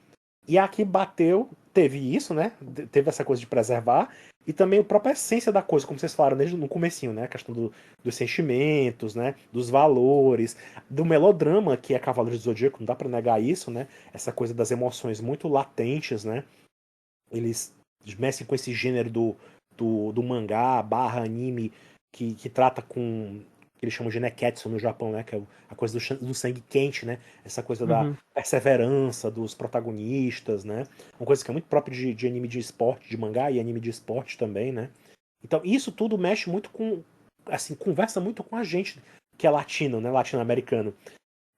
E aqui bateu, teve isso, né? Teve essa coisa de preservar, e também a própria essência da coisa, como vocês falaram desde no comecinho, né? A questão dos sentimentos, né? Dos valores, do melodrama que é Cavaleiros do Zodíaco, não dá pra negar isso, né? Essa coisa das emoções muito latentes, né? Eles mexem com esse gênero do mangá barra anime que trata com que eles chamam de neketsu no Japão, né? Que é a coisa do sangue quente, né? Essa coisa da Uhum. perseverança dos protagonistas, né? Uma coisa que é muito própria de anime de esporte, de mangá e anime de esporte também, né? Então, isso tudo mexe muito com, assim, conversa muito com a gente que é latino, né? Latino-americano.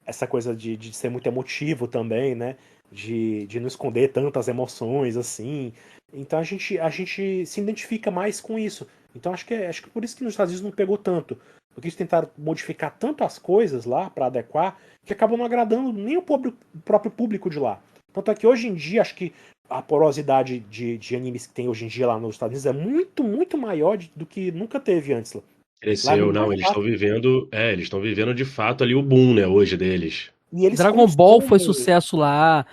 Essa coisa de ser muito emotivo também, né? De não esconder tantas emoções assim. Então a gente se identifica mais com isso. Então acho que por isso que nos Estados Unidos não pegou tanto. Porque eles tentaram modificar tanto as coisas lá para adequar que acabou não agradando nem o próprio público de lá. Tanto é que hoje em dia acho que a porosidade de animes que tem hoje em dia lá nos Estados Unidos é muito, muito maior do que nunca teve antes. Lá é Cresceu, muito não, mais fácil. eles estão vivendo de fato ali o boom, né, hoje deles. E eles Dragon Ball foi consomem. sucesso lá,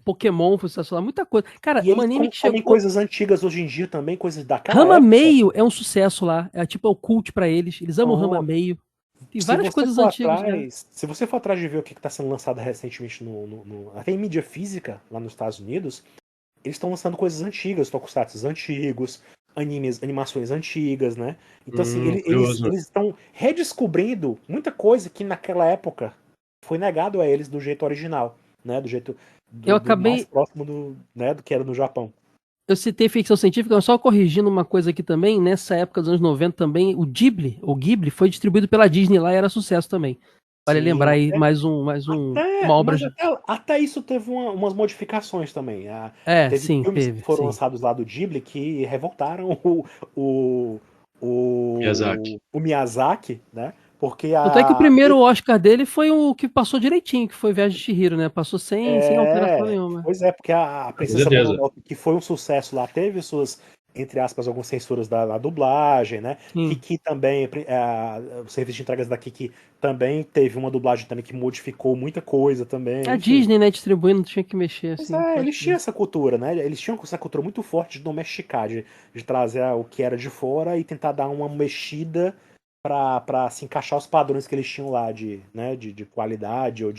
Pokémon foi sucesso lá, muita coisa. Cara, E um eles anime que consomem chegou. coisas antigas hoje em dia também, coisas daquela Rama época. Meio é um sucesso lá. É tipo o cult pra eles. Eles amam Rama Pronto. Meio. Tem Se várias você coisas for antigas, né? atrás, se você for atrás de ver o que está sendo lançado recentemente até em mídia física lá nos Estados Unidos, eles estão lançando coisas antigas, tokusatsu antigos, animações antigas, né? Então assim, Curioso. eles estão redescobrindo muita coisa que naquela época foi negado a eles do jeito original, né? Do jeito Eu do mais acabei. próximo né, do que era no Japão. Eu citei ficção científica, mas só corrigindo uma coisa aqui também. Nessa época dos anos 90 também, o Ghibli foi distribuído pela Disney lá e era sucesso também. Vale Sim, lembrar aí uma obra. mas até isso teve umas modificações também. Teve Sim, filmes que teve, foram sim. lançados lá do Ghibli que revoltaram o Miyazaki, né? Porque Tanto é que o primeiro Oscar dele foi o que passou direitinho, que foi Viagem de Chihiro, né? Passou sem alteração nenhuma. pois é, porque a Com Princesa certeza. Mononoke, que foi um sucesso lá, teve suas, entre aspas, algumas censuras da dublagem, né? Sim. Kiki também, o serviço de entregas da Kiki também teve uma dublagem também que modificou muita coisa também, A enfim. Disney, né, distribuindo, tinha que mexer, Pois assim, é, pode eles tinham crer. essa cultura, né? Eles tinham essa cultura muito forte de domesticar, de trazer o que era de fora e tentar dar uma mexida para se encaixar os padrões que eles tinham lá de, né, de qualidade ou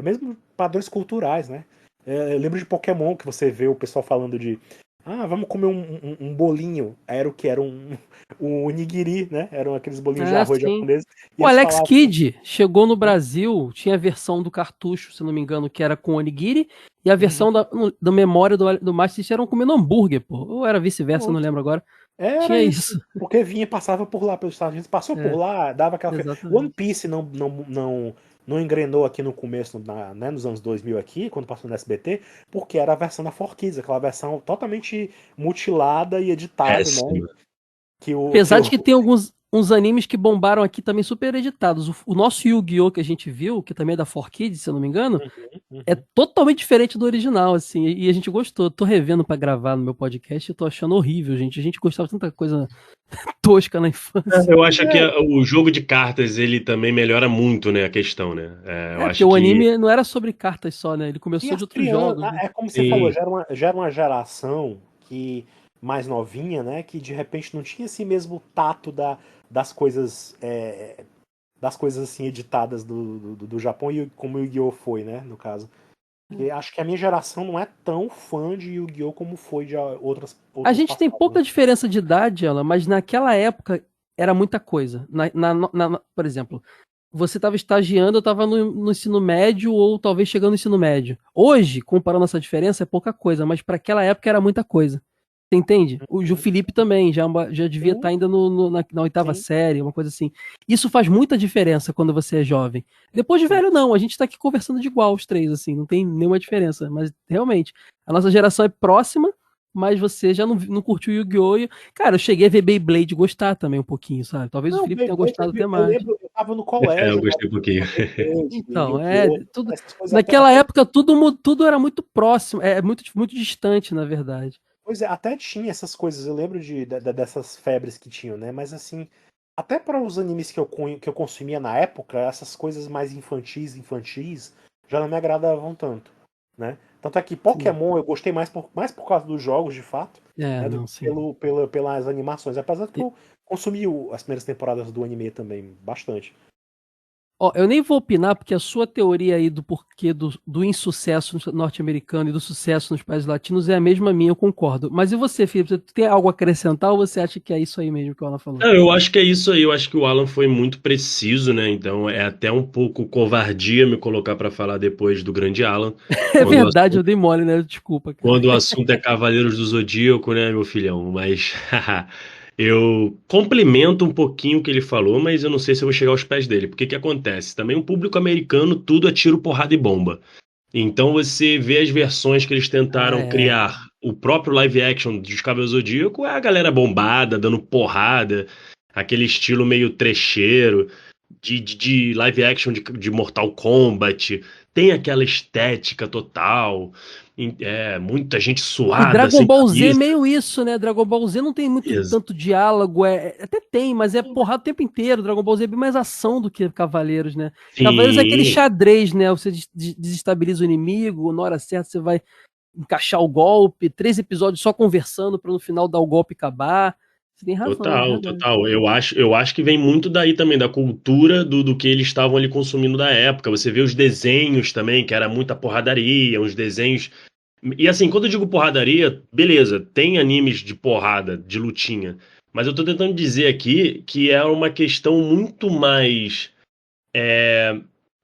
mesmo padrões culturais, né? Eu lembro de Pokémon, que você vê o pessoal falando de vamos comer um bolinho. Era o que? Era um onigiri, né? Eram aqueles bolinhos de arroz Sim. japoneses. E O eles Alex falavam. Kidd chegou no Brasil, tinha a versão do cartucho, se não me engano, que era com onigiri, e a versão da memória do Master System eram comendo hambúrguer, pô. Ou era vice-versa, não lembro agora. Era Tinha isso. isso. Porque passava por lá pelos Estados Unidos, passou por lá, dava aquela. One Exatamente. Piece não engrenou aqui no começo, né, nos anos 2000 aqui, quando passou no SBT, porque era a versão da 4Kids, aquela versão totalmente mutilada e editada, né? Péssimo. Apesar de que tem uns animes que bombaram aqui também super editados. O nosso Yu-Gi-Oh! Que a gente viu, que também é da 4Kids, se eu não me engano, é totalmente diferente do original, assim, e a gente gostou. Tô revendo pra gravar no meu podcast e tô achando horrível, gente. A gente gostava de tanta coisa tosca na infância. Eu acho que o jogo de cartas, ele também melhora muito, né, a questão, né? Eu Porque acho o que... anime não era sobre cartas só, né? Ele E começou de as outros crianças, jogos, né? é como você falou, Sim. já era uma geração que mais novinha, né? Que de repente não tinha esse mesmo tato das coisas. Das coisas assim editadas do Japão, e como o Yu-Gi-Oh! Foi, né? No caso. Porque acho que a minha geração não é tão fã de Yu-Gi-Oh! Como foi de A outras gente tem passadas, né? pouca diferença de idade, ela, mas naquela época era muita coisa. Por exemplo, você estava estagiando, eu estava no ensino médio ou talvez chegando no ensino médio. Hoje, comparando essa diferença, é pouca coisa, mas para aquela época era muita coisa. Você entende? O Gil Felipe também já devia estar Sim, ainda na oitava sim. série, uma coisa assim. Isso faz muita diferença quando você é jovem. Depois de velho, não. A gente tá aqui conversando de igual os três, assim, não tem nenhuma diferença. Mas realmente, a nossa geração é próxima, mas você já não curtiu Yu-Gi-Oh! Cara, eu cheguei a ver Beyblade e gostar também um pouquinho, sabe? Talvez o Não, Felipe tenha Beyblade, gostado até eu mais. lembro, eu tava no Eu colégio, né? gostei um pouquinho. Beyblade, Então, Yu-Gi-Oh! tudo. Essas coisas Naquela até época tudo era muito próximo, muito distante, na verdade. Pois é, até tinha essas coisas, eu lembro dessas febres que tinham, né? Mas assim, até para os animes que eu consumia na época, essas coisas mais infantis, já não me agradavam tanto, né? Tanto é que Sim. Pokémon eu gostei mais por causa dos jogos, de fato, né? Do Não, que sim. pelas animações. Apesar de que eu consumi as primeiras temporadas do anime também, bastante. Ó, eu nem vou opinar, porque a sua teoria aí do porquê do insucesso norte-americano e do sucesso nos países latinos é a mesma minha, eu concordo. Mas e você, Felipe? Você tem algo a acrescentar ou você acha que é isso aí mesmo que o Ana falou? Não, eu acho que é isso aí. Eu acho que o Alan foi muito preciso, né? Então é até um pouco covardia me colocar para falar depois do grande Alan, É quando o verdade, eu assunto, dei mole, né? Desculpa, cara. quando o assunto é Cavaleiros do Zodíaco, né, meu filhão? Mas eu complemento um pouquinho o que ele falou, mas eu não sei se eu vou chegar aos pés dele. Porque que acontece? Também o público americano, tudo é tiro, porrada e bomba. Então você vê as versões que eles tentaram criar, o próprio live action de Cavaleiros do Zodíaco, é a galera bombada, dando porrada, aquele estilo meio trecheiro, de live action de Mortal Kombat, tem aquela estética total, muita gente E suada, Dragon sem Ball Z é camisa. meio isso, né? Dragon Ball Z não tem muito tanto diálogo, até tem, mas é porrada o tempo inteiro. Dragon Ball Z é bem mais ação do que Cavaleiros, né? Cavaleiros é aquele Sim, xadrez, né? Você desestabiliza o inimigo, na hora certa você vai encaixar o golpe, 3 episódios só conversando para no final dar o golpe e acabar. Você tem razão, é total, verdade. total. Eu acho que vem muito daí também, da cultura do que eles estavam ali consumindo da época. Você vê os desenhos também, que era muita porradaria, os desenhos. E assim, quando eu digo porradaria, beleza, tem animes de porrada, de lutinha. Mas eu tô tentando dizer aqui que é uma questão muito mais.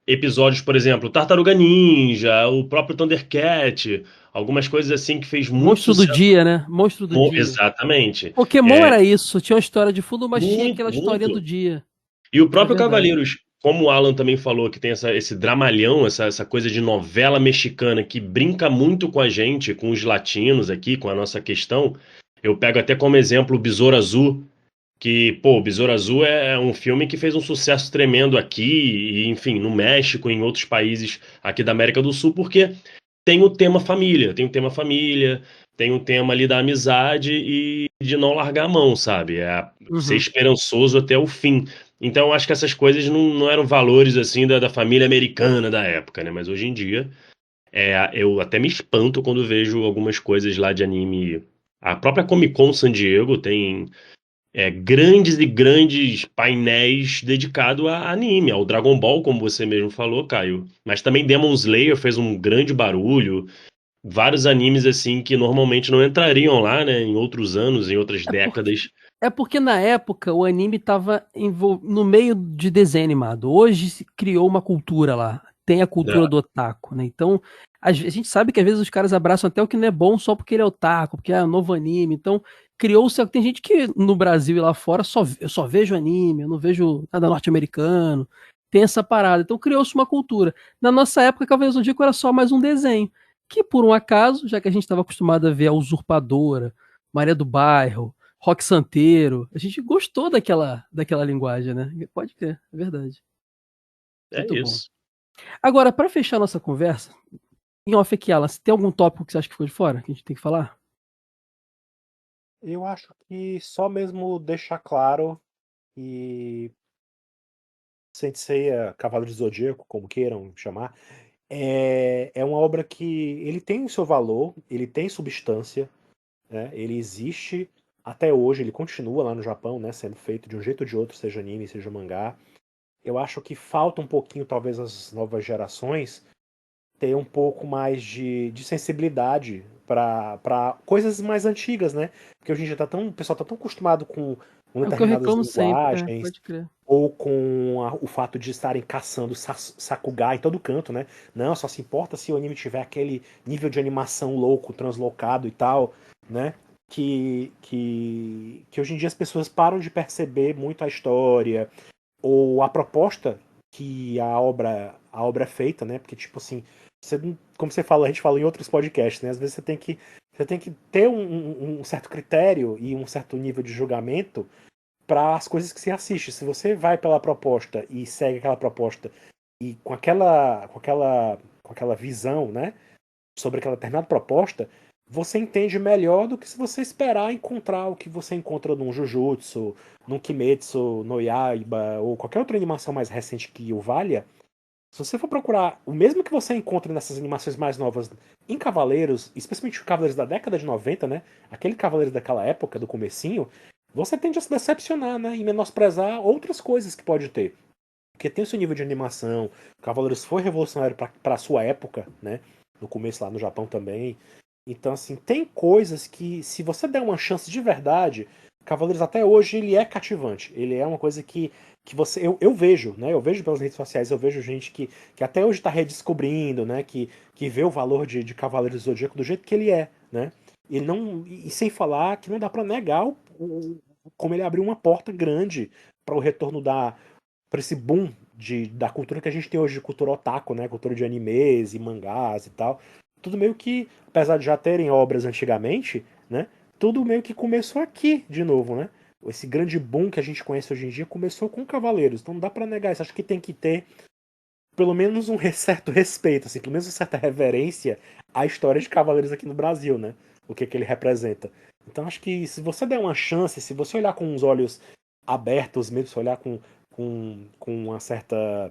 Episódios, por exemplo, Tartaruga Ninja, o próprio Thundercat, algumas coisas assim que fez muito Monstro do sucesso. dia, né? Monstro do dia. Exatamente. Pokémon É, era isso, tinha uma história de fundo, mas tinha muito, aquela historinha do muito. dia. E o É próprio verdade. Cavaleiros, como o Alan também falou, que tem esse dramalhão, essa coisa de novela mexicana que brinca muito com a gente, com os latinos aqui, com a nossa questão. Eu pego até como exemplo o Besouro Azul, que, pô, o Besouro Azul é um filme que fez um sucesso tremendo aqui, e, enfim, no México, em outros países aqui da América do Sul, porque tem o tema família, tem o tema ali da amizade e de não largar a mão, sabe? É ser Uhum. esperançoso até o fim. Então, eu acho que essas coisas não eram valores, assim, da família americana da época, né? Mas hoje em dia, eu até me espanto quando vejo algumas coisas lá de anime. A própria Comic Con San Diego tem grandes e grandes painéis dedicados a anime, ao Dragon Ball, como você mesmo falou, Caio. Mas também Demon Slayer fez um grande barulho. Vários animes assim que normalmente não entrariam lá, né, em outros anos, em outras É porque, décadas. é porque na época o anime tava no meio de desenho animado. Hoje se criou uma cultura lá. Tem a cultura Né? do otaku, né? Então, a gente sabe que às vezes os caras abraçam até o que não é bom só porque ele é otaku, porque é um novo anime. Então, criou-se. Tem gente que no Brasil e lá fora eu só vejo anime, eu não vejo nada norte-americano. Tem essa parada. Então, criou-se uma cultura. Na nossa época, Cavaleiros do Zodíaco era só mais um desenho. Que por um acaso, já que a gente estava acostumado a ver a Usurpadora, Maria do Bairro, Rock Santeiro. A gente gostou daquela linguagem, né? Pode crer, é verdade. É Muito bom. isso. Agora, para fechar nossa conversa, em off aqui, Alan, se tem algum tópico que você acha que ficou de fora, que a gente tem que falar? Eu acho que só mesmo deixar claro que Saint Seiya, Cavaleiro do Zodíaco, como queiram chamar, é uma obra que ele tem o seu valor, ele tem substância, né? Ele existe até hoje, ele continua lá no Japão, né, sendo feito de um jeito ou de outro, seja anime, seja mangá. Eu acho que falta um pouquinho, talvez, as novas gerações ter um pouco mais de sensibilidade para coisas mais antigas, né? Porque hoje em dia o pessoal tá tão acostumado com É o que eu determinadas reclamo sempre, linguagens, pode crer. ou com o fato de estarem caçando Sakuga em todo canto, né? Não, só se importa se o anime tiver aquele nível de animação louco, translocado e tal, né? Que hoje em dia as pessoas param de perceber muito a história ou a proposta que a obra é feita, né? Porque, tipo assim, como você fala, a gente fala em outros podcasts, né? Às vezes você tem que ter um certo critério e um certo nível de julgamento para as coisas que se assiste. Se você vai pela proposta e segue aquela proposta e com aquela visão, né, sobre aquela determinada proposta, você entende melhor do que se você esperar encontrar o que você encontra num Jujutsu, num Kimetsu, no Yaiba ou qualquer outra animação mais recente que o valha. Se você for procurar o mesmo que você encontra nessas animações mais novas em Cavaleiros, especialmente Cavaleiros da década de 90, né? Aquele Cavaleiro daquela época, do comecinho, você tende a se decepcionar, né? E menosprezar outras coisas que pode ter. Porque tem o seu nível de animação, Cavaleiros foi revolucionário para a sua época, né? No começo lá no Japão também. Então, assim, tem coisas que, se você der uma chance de verdade, Cavaleiros até hoje ele é cativante. Ele é uma coisa que você. Eu vejo, né? Eu vejo pelas redes sociais, eu vejo gente que até hoje está redescobrindo, né? Que vê o valor de Cavaleiros do Zodíaco do jeito que ele é, né? E, não, e sem falar que não dá para negar como ele abriu uma porta grande para o retorno para esse boom da cultura que a gente tem hoje, de cultura otaku, né? Cultura de animes e mangás e tal. Tudo meio que, apesar de já terem obras antigamente, né? Tudo meio que começou aqui de novo, né? Esse grande boom que a gente conhece hoje em dia começou com Cavaleiros. Então não dá pra negar isso. Acho que tem que ter pelo menos um certo respeito, assim, pelo menos uma certa reverência à história de Cavaleiros aqui no Brasil, né? O que ele representa. Então acho que se você der uma chance, se você olhar com os olhos abertos mesmo, se olhar com uma certa,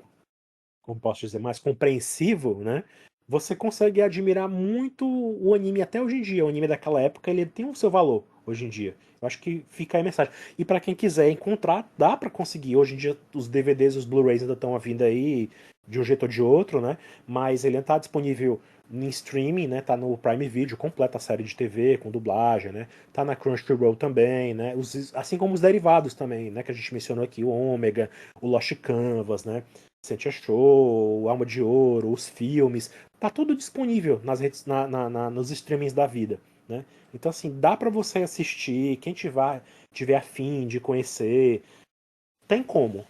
como posso dizer, mais compreensivo, né? Você consegue admirar muito o anime até hoje em dia. O anime daquela época, ele tem o seu valor hoje em dia. Eu acho que fica aí a mensagem. E para quem quiser encontrar, dá para conseguir. Hoje em dia os DVDs e os Blu-rays ainda estão à vinda aí de um jeito ou de outro, né? Mas ele está disponível em streaming, né? Tá no Prime Video, completa a série de TV com dublagem, né? Tá na Crunchyroll também, né? Assim como os derivados também, né? Que a gente mencionou aqui, o Ômega, o Lost Canvas, né? Sentia Show, Alma de Ouro, os filmes, tá tudo disponível nas redes, nos streamings da vida, né? Então assim, dá para você assistir, quem tiver afim de conhecer, tem como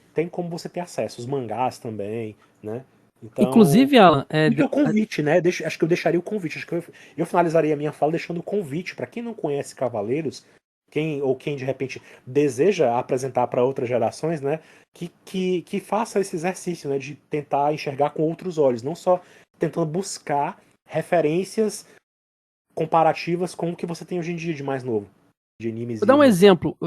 você ter acesso, os mangás também, né? Então, Inclusive, Alan, fica o convite, né? Acho que eu deixaria o convite, acho que eu finalizaria a minha fala deixando o convite para quem não conhece Cavaleiros, quem de repente deseja apresentar para outras gerações, né? Que faça esse exercício, né? De tentar enxergar com outros olhos, não só tentando buscar referências comparativas com o que você tem hoje em dia de mais novo, de animes vou dar e um mangá. exemplo,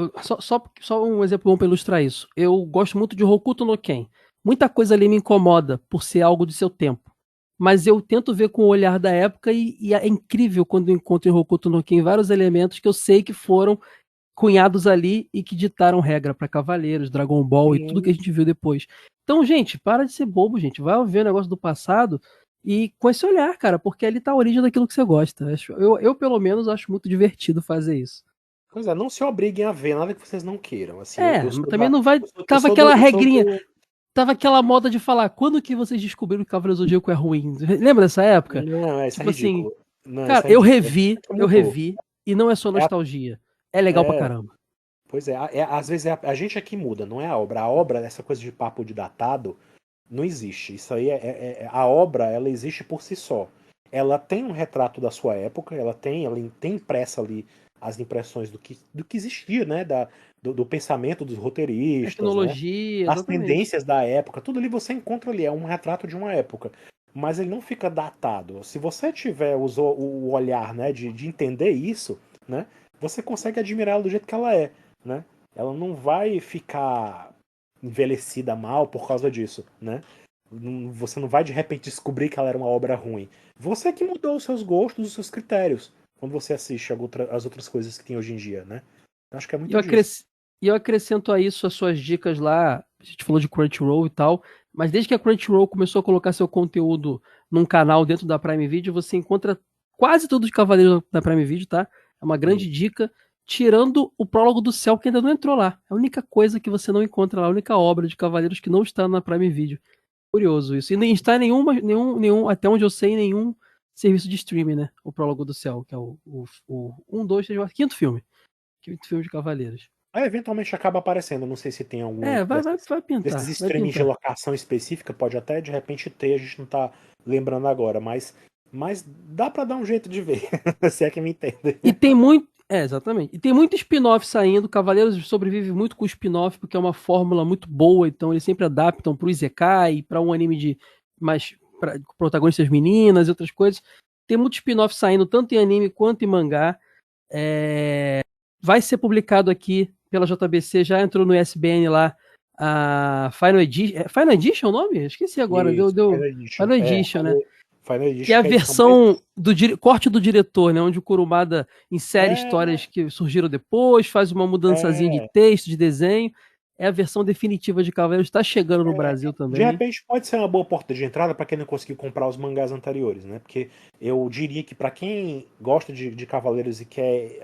só um exemplo bom para ilustrar isso. Eu gosto muito de Hokuto no Ken. Muita coisa ali me incomoda por ser algo de seu tempo. Mas eu tento ver com o olhar da época e é incrível quando eu encontro em Hokuto no Ken vários elementos que eu sei que foram cunhados ali e que ditaram regra pra Cavaleiros, Dragon Ball e tudo que a gente viu depois. Então, gente, para de ser bobo, gente. Vai ver o negócio do passado e com esse olhar, cara, porque ali tá a origem daquilo que você gosta. Eu pelo menos, acho muito divertido fazer isso. Pois é, não se obriguem a ver nada que vocês não queiram. Assim, eu sou Também não vai. Tava aquela regrinha. Tava aquela moda de falar, quando que vocês descobriram que Cavaleiros do Zodíaco é ruim? Lembra dessa época? Não, isso é Tipo assim, ridículo. Não, cara, isso é eu ridículo. revi, e não é só É, nostalgia. É legal pra é, caramba. pois é, às vezes a gente é que muda, não é a obra. A obra, essa coisa de papo de datado, não existe. Isso aí a obra, ela existe por si só. Ela tem um retrato da sua época, ela tem impressa ali as impressões do que existia, né? Do pensamento dos roteiristas, né? Tecnologia, As exatamente. tendências da época, tudo ali você encontra ali, é um retrato de uma época. Mas ele não fica datado. Se você tiver o olhar, né, de entender isso, né, você consegue admirá-la do jeito que ela é, né? Ela não vai ficar envelhecida mal por causa disso, né? Você não vai de repente descobrir que ela era uma obra ruim. Você que mudou os seus gostos, os seus critérios, quando você assiste as outras coisas que tem hoje em dia, né? Eu acho que é E muito disso. eu acrescento a isso as suas dicas lá. A gente falou de Crunchyroll e tal, mas desde que a Crunchyroll começou a colocar seu conteúdo num canal dentro da Prime Video, você encontra quase todos os Cavaleiros da Prime Video, tá? É uma grande dica, tirando o Prólogo do Céu, que ainda não entrou lá. É a única coisa que você não encontra lá, a única obra de Cavaleiros que não está na Prime Video. Curioso isso. E nem está em nenhum, até onde eu sei, em nenhum serviço de streaming, né? O Prólogo do Céu, que é o 1, 2, 3, 4, quinto filme. Quinto filme de Cavaleiros. Eventualmente acaba aparecendo. Não sei se tem algum Vai desses pintar, vai streamings de pintar. locação específica. Pode até de repente ter, a gente não tá lembrando agora. Mas dá pra dar um jeito de ver. Se é que me entende. E tem muito. Exatamente. E tem muito spin-off saindo. Cavaleiros sobrevive muito com o spin-off, porque é uma fórmula muito boa. Então eles sempre adaptam pro Isekai, pra um anime de mais protagonistas meninas e outras coisas. Tem muito spin-off saindo, tanto em anime quanto em mangá. Vai ser publicado aqui pela JBC, já entrou no ISBN lá a Final Edition. Final Edition é o nome? Esqueci agora. Isso, Deu Final Edition. Final Edition, né? Final Que é Edition, a que é a edição mais. versão do corte do diretor, né? Onde o Kurumada insere É, histórias que surgiram depois, faz uma mudançazinha de é, texto, de desenho. É a versão definitiva de Cavaleiros, está chegando no Brasil de também. repente pode ser uma boa porta de entrada para quem não conseguiu comprar os mangás anteriores, né? Porque eu diria que para quem gosta de Cavaleiros e quer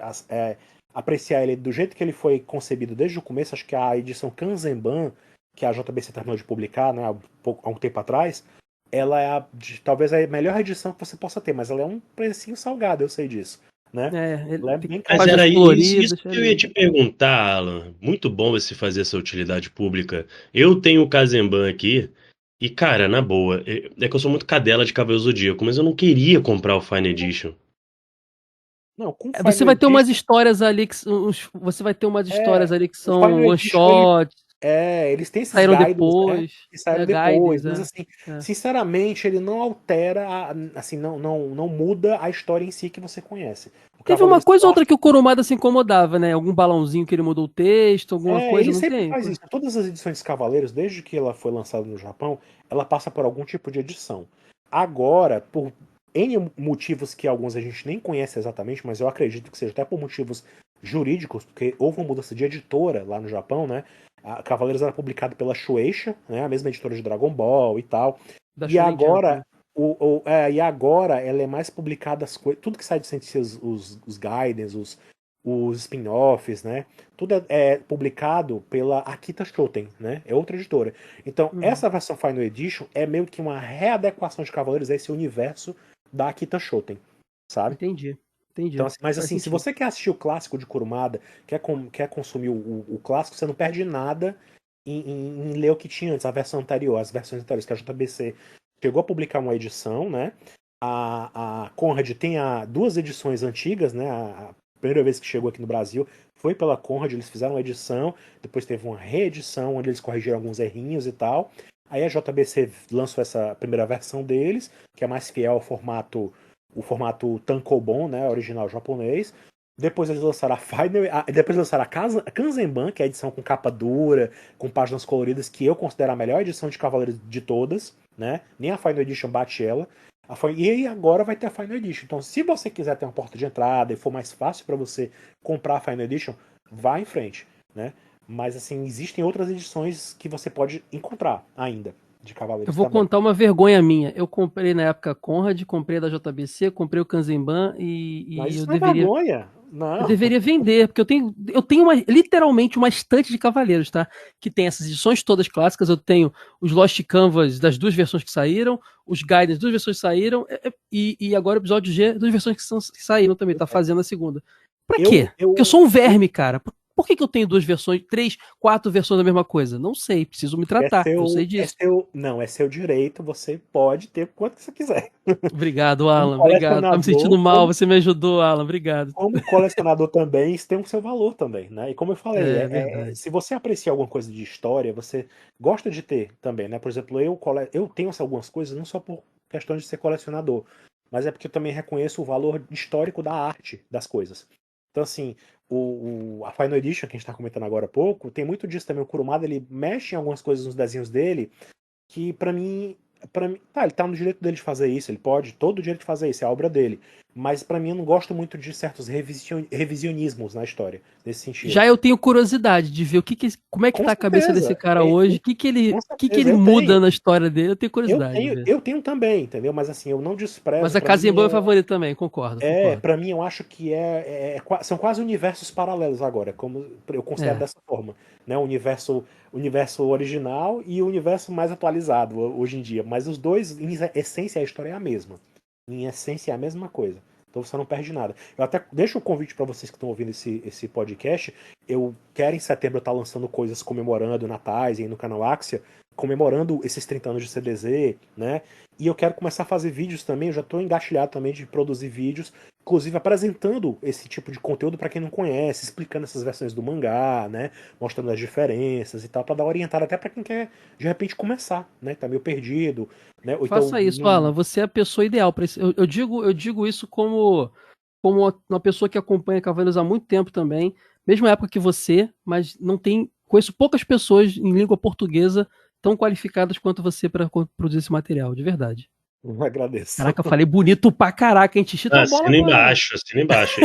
apreciar ele do jeito que ele foi concebido desde o começo, acho que a edição Kanzenban, que a JBC terminou de publicar, né, há um tempo atrás, ela é talvez a melhor edição que você possa ter, mas ela é um precinho salgado, eu sei disso, né? Ela é Tem bem Mas páginas era carinha. isso coloridas. que eu ia te perguntar, Alan. Muito bom você fazer essa utilidade pública. Eu tenho o Kazemban aqui, e cara, na boa, é que eu sou muito cadela de Cavaleiro Zodíaco, mas eu não queria comprar o Fine Edition. Não, com Você Final vai ter umas Edition, histórias ali que você vai ter umas histórias ali que o são Final one Edition ele shot, eles têm esses saíram guides, né? depois, Que saíram guides, depois, mas assim, é. sinceramente, ele não altera, assim, não muda a história em si que você conhece. O Teve uma Cavaleiros coisa ou outra que o Clássico, Kurumada se incomodava, né? Algum balãozinho que ele mudou o texto, alguma coisa, ele não sempre tem? faz isso. Todas as edições de Cavaleiros, desde que ela foi lançada no Japão, ela passa por algum tipo de edição. Agora, por N motivos que alguns a gente nem conhece exatamente, mas eu acredito que seja até por motivos jurídicos, porque houve uma mudança de editora lá no Japão, né? A Cavaleiros era publicado pela Shueisha, né? A mesma editora de Dragon Ball e tal. Da E Shonen Jump, agora, né? e agora ela é mais publicada tudo que sai de ciência, os guidance, os spin-offs, né? Tudo é publicado pela Akita Shoten, né? É outra editora. Então, Uhum. essa versão Final Edition é meio que uma readequação de Cavaleiros a esse universo da Akita Shoten, sabe? Entendi, Então, entendi. mas Faz assim, se sentido. você quer assistir o clássico de Kurumada, quer consumir o clássico, você não perde nada em ler o que tinha antes, a versão anterior, as versões anteriores, que a JBC chegou a publicar uma edição, né? A Conrad tem duas edições antigas, né? A primeira vez que chegou aqui no Brasil foi pela Conrad, eles fizeram uma edição, depois teve uma reedição onde eles corrigiram alguns errinhos e tal. Aí a JBC lançou essa primeira versão deles, que é mais fiel ao formato tankobon, né, original japonês. Depois eles lançaram depois lançaram a Kanzenban, que é a edição com capa dura, com páginas coloridas, que eu considero a melhor edição de Cavaleiros de todas, né? Nem a Final Edition bate ela. E aí agora vai ter a Final Edition. Então, se você quiser ter uma porta de entrada e for mais fácil para você comprar a Final Edition, vá em frente, né? Mas assim, existem outras edições que você pode encontrar ainda de Eu Cavaleiros vou também. contar uma vergonha minha. Eu comprei na época a Conrad, comprei da JBC, comprei o Kanzenban Mas e isso não é vergonha. eu Não. deveria vender, porque eu tenho literalmente uma estante de Cavaleiros, tá? Que tem essas edições todas clássicas. Eu tenho os Lost Canvas das duas versões que saíram, os Guidance das duas versões que saíram, e agora o episódio G, duas versões que saíram também, tá fazendo a segunda. Pra quê? Porque eu sou um verme, cara. Por que eu tenho duas versões, três, quatro versões da mesma coisa? Não sei, preciso me tratar, eu sei disso. Não, é seu direito, você pode ter quanto você quiser. Obrigado, Como Alan, obrigado. Tá me sentindo colecionador, mal, você me ajudou, Alan, obrigado. como colecionador também, isso tem o seu valor também, né? E como eu falei, É verdade. se você aprecia alguma coisa de história, você gosta de ter também, né? Por exemplo, eu tenho algumas coisas não só por questão de ser colecionador, mas é porque eu também reconheço o valor histórico da arte das coisas. Então, assim, a Final Edition, que a gente está comentando agora há pouco, tem muito disso também. O Kurumada, ele mexe em algumas coisas nos desenhos dele que para mim, tá, ele tá no direito dele de fazer isso, ele pode todo o direito de fazer isso, é a obra dele. Mas pra mim eu não gosto muito de certos revisionismos na história, nesse sentido. Já eu tenho curiosidade de ver como é que Com tá a cabeça desse certeza, cara hoje, com o que certeza, ele muda na história dele, eu tenho curiosidade de ver. eu tenho também, entendeu? Mas assim, eu não Mas desprezo, a pra mim Kazemba é favorito também, concordo, concordo. para mim eu acho que são quase universos paralelos agora, como eu considero É. dessa forma, né? O universo original e o universo mais atualizado hoje em dia, mas os dois, em essência, a história é a mesma. Em essência é a mesma coisa. Então você não perde nada. Eu até deixo o convite para vocês que estão ouvindo esse podcast. Eu quero em setembro estar lançando coisas comemorando natais aí no canal Axia, comemorando esses 30 anos de CDZ, né? E eu quero começar a fazer vídeos também, eu já estou engatilhado também de produzir vídeos, inclusive apresentando esse tipo de conteúdo para quem não conhece, explicando essas versões do mangá, né, mostrando as diferenças e tal, para dar orientada até para quem quer de repente começar, né, tá meio perdido, né, ou então Faça isso, Alan, você é a pessoa ideal para isso. Eu digo isso como uma pessoa que acompanha Cavaleiros há muito tempo também, mesma época que você, mas não tem, conheço poucas pessoas em língua portuguesa tão qualificadas quanto você para produzir esse material, de verdade. não agradeço. Caraca, eu falei bonito pra caraca, hein? Xixi tua bola Assina agora, mano. embaixo, assina embaixo.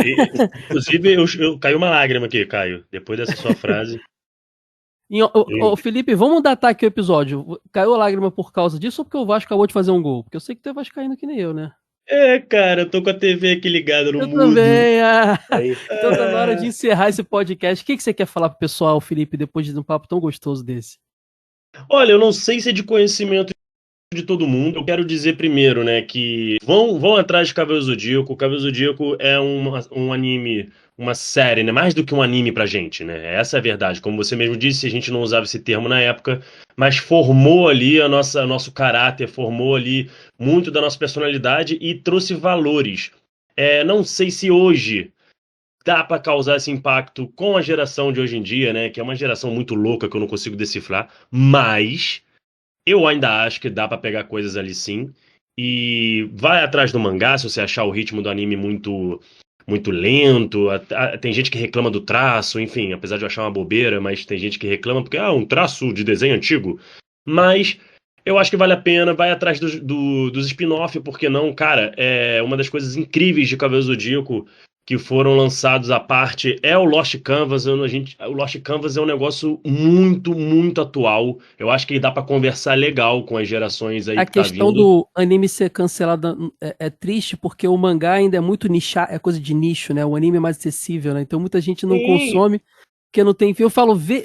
Inclusive, caiu uma lágrima aqui, Caio, depois dessa sua frase. Felipe, vamos datar aqui o episódio. Caiu a lágrima por causa disso ou porque o Vasco acabou de fazer um gol? Porque eu sei que tu é vascaíno que nem eu, né? Cara, eu tô com a TV aqui ligada no Eu mudo. também. Aí, Então tá na hora de Ah, encerrar esse podcast. O que você quer falar pro pessoal, Felipe, depois de um papo tão gostoso desse? olha, eu não sei se é de conhecimento de todo mundo. Eu quero dizer primeiro, né, que vão atrás de Cavaleiro Zodíaco. Cavaleiro Zodíaco é um anime, uma série, né, mais do que um anime pra gente, né? Essa é a verdade. Como você mesmo disse, a gente não usava esse termo na época, mas formou ali nosso caráter, formou ali muito da nossa personalidade e trouxe valores. Não sei se hoje dá pra causar esse impacto com a geração de hoje em dia, né, que é uma geração muito louca que eu não consigo decifrar, mas eu ainda acho que dá pra pegar coisas ali sim. E vai atrás do mangá se você achar o ritmo do anime muito lento. Tem gente que reclama do traço, enfim, apesar de eu achar uma bobeira, mas tem gente que reclama porque um traço de desenho antigo. Mas eu acho que vale a pena, vai atrás dos spin-off, porque não, cara, é uma das coisas incríveis de Cavaleiro Zodíaco que foram lançados à parte é o Lost Canvas. O Lost Canvas é um negócio muito, muito atual. Eu acho que dá pra conversar legal com as gerações aí A que tá questão vindo. do anime ser cancelado é triste porque o mangá ainda é muito nichado, é coisa de nicho, né? O anime é mais acessível, né? Então muita gente não Sim, consome porque não tem. Eu falo, vê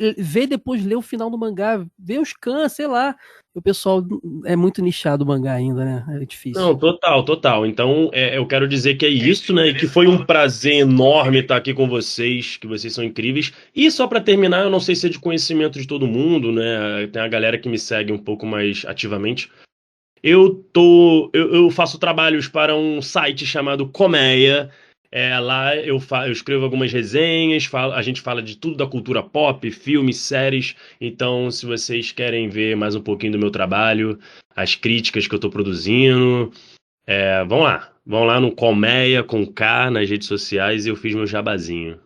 depois, lê o final do mangá, vê os cans, sei lá. O pessoal é muito nichado o mangá ainda, né? É difícil. não, total, total. Então, eu quero dizer que é isso, né? E que foi um prazer enorme estar aqui com vocês, que vocês são incríveis. E só para terminar, eu não sei se é de conhecimento de todo mundo, né? Tem a galera que me segue um pouco mais ativamente. Eu faço trabalhos para um site chamado Colmeia. Lá eu escrevo algumas resenhas, a gente fala de tudo da cultura pop, filmes, séries. Então, se vocês querem ver mais um pouquinho do meu trabalho, as críticas que eu estou produzindo, vão lá no Colmeia com K nas redes sociais e eu fiz meu jabazinho.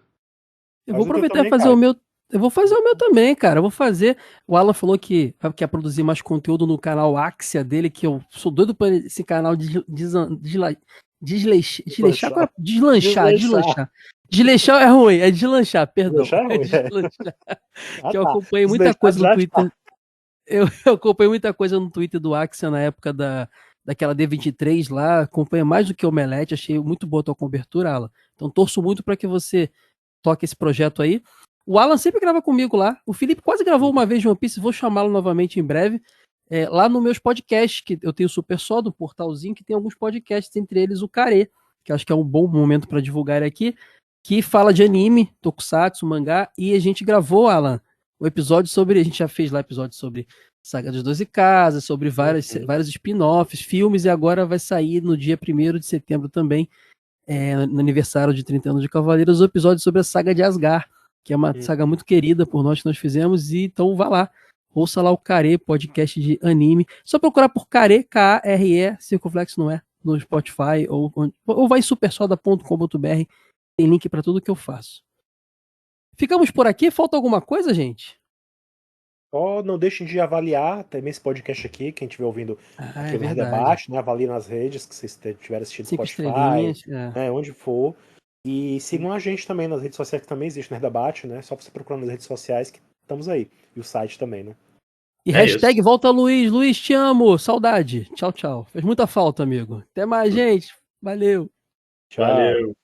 Eu vou faz o teu aproveitar e também, fazer o Caio. meu. Eu vou fazer o meu também, cara. Eu vou fazer. O Alan falou que quer produzir mais conteúdo no canal Axia dele, que eu sou doido pra esse canal Deslanchar. deslanchar. Deslanchar. Desleixar é ruim, é deslanchar, perdão. Deslanchar é ruim, é. deslanchar. Ah, Que eu tá. acompanhei muita Desleixar coisa no já Twitter. tá. Eu acompanhei muita coisa no Twitter do Axel na época daquela D23 lá. Acompanhei mais do que o Omelete. Achei muito boa a tua cobertura, Alan. Então torço muito para que você toque esse projeto aí. O Alan sempre grava comigo lá. O Felipe quase gravou uma vez de One Piece. Vou chamá-lo novamente em breve. Lá nos meus podcasts, que eu tenho o Super Só, do portalzinho, que tem alguns podcasts, entre eles o Care, que acho que é um bom momento para divulgar ele aqui, que fala de anime, tokusatsu, mangá, e a gente gravou, Alan, o episódio sobre, a gente já fez lá episódio sobre Saga das 12 Casas, sobre vários spin-offs, filmes, e agora vai sair no dia 1º de setembro também, no aniversário de 30 anos de Cavaleiros, o episódio sobre a Saga de Asgard, que é uma saga muito querida por nós que nós fizemos, e então vá lá, ouça lá o Care, podcast de anime, só procurar por Care, K-A-R-E, circunflexo não é, no Spotify, ou vai em supersoda.com.br, tem link para tudo que eu faço. Ficamos por aqui, falta alguma coisa, gente? Não deixem de avaliar também esse podcast aqui, quem estiver ouvindo aqui É no verdade. Debate, né? Avalie nas redes que vocês tiverem assistido 5 Spotify, estrelinhas. né? Onde for. E sigam a gente também nas redes sociais, que também existe no Debate, né? Só pra você procurar nas redes sociais que estamos aí. E o site também, né? E hashtag volta Luiz. Luiz, te amo. Saudade. Tchau, tchau. Fez muita falta, amigo. Até mais, gente. Valeu. Tchau. Valeu.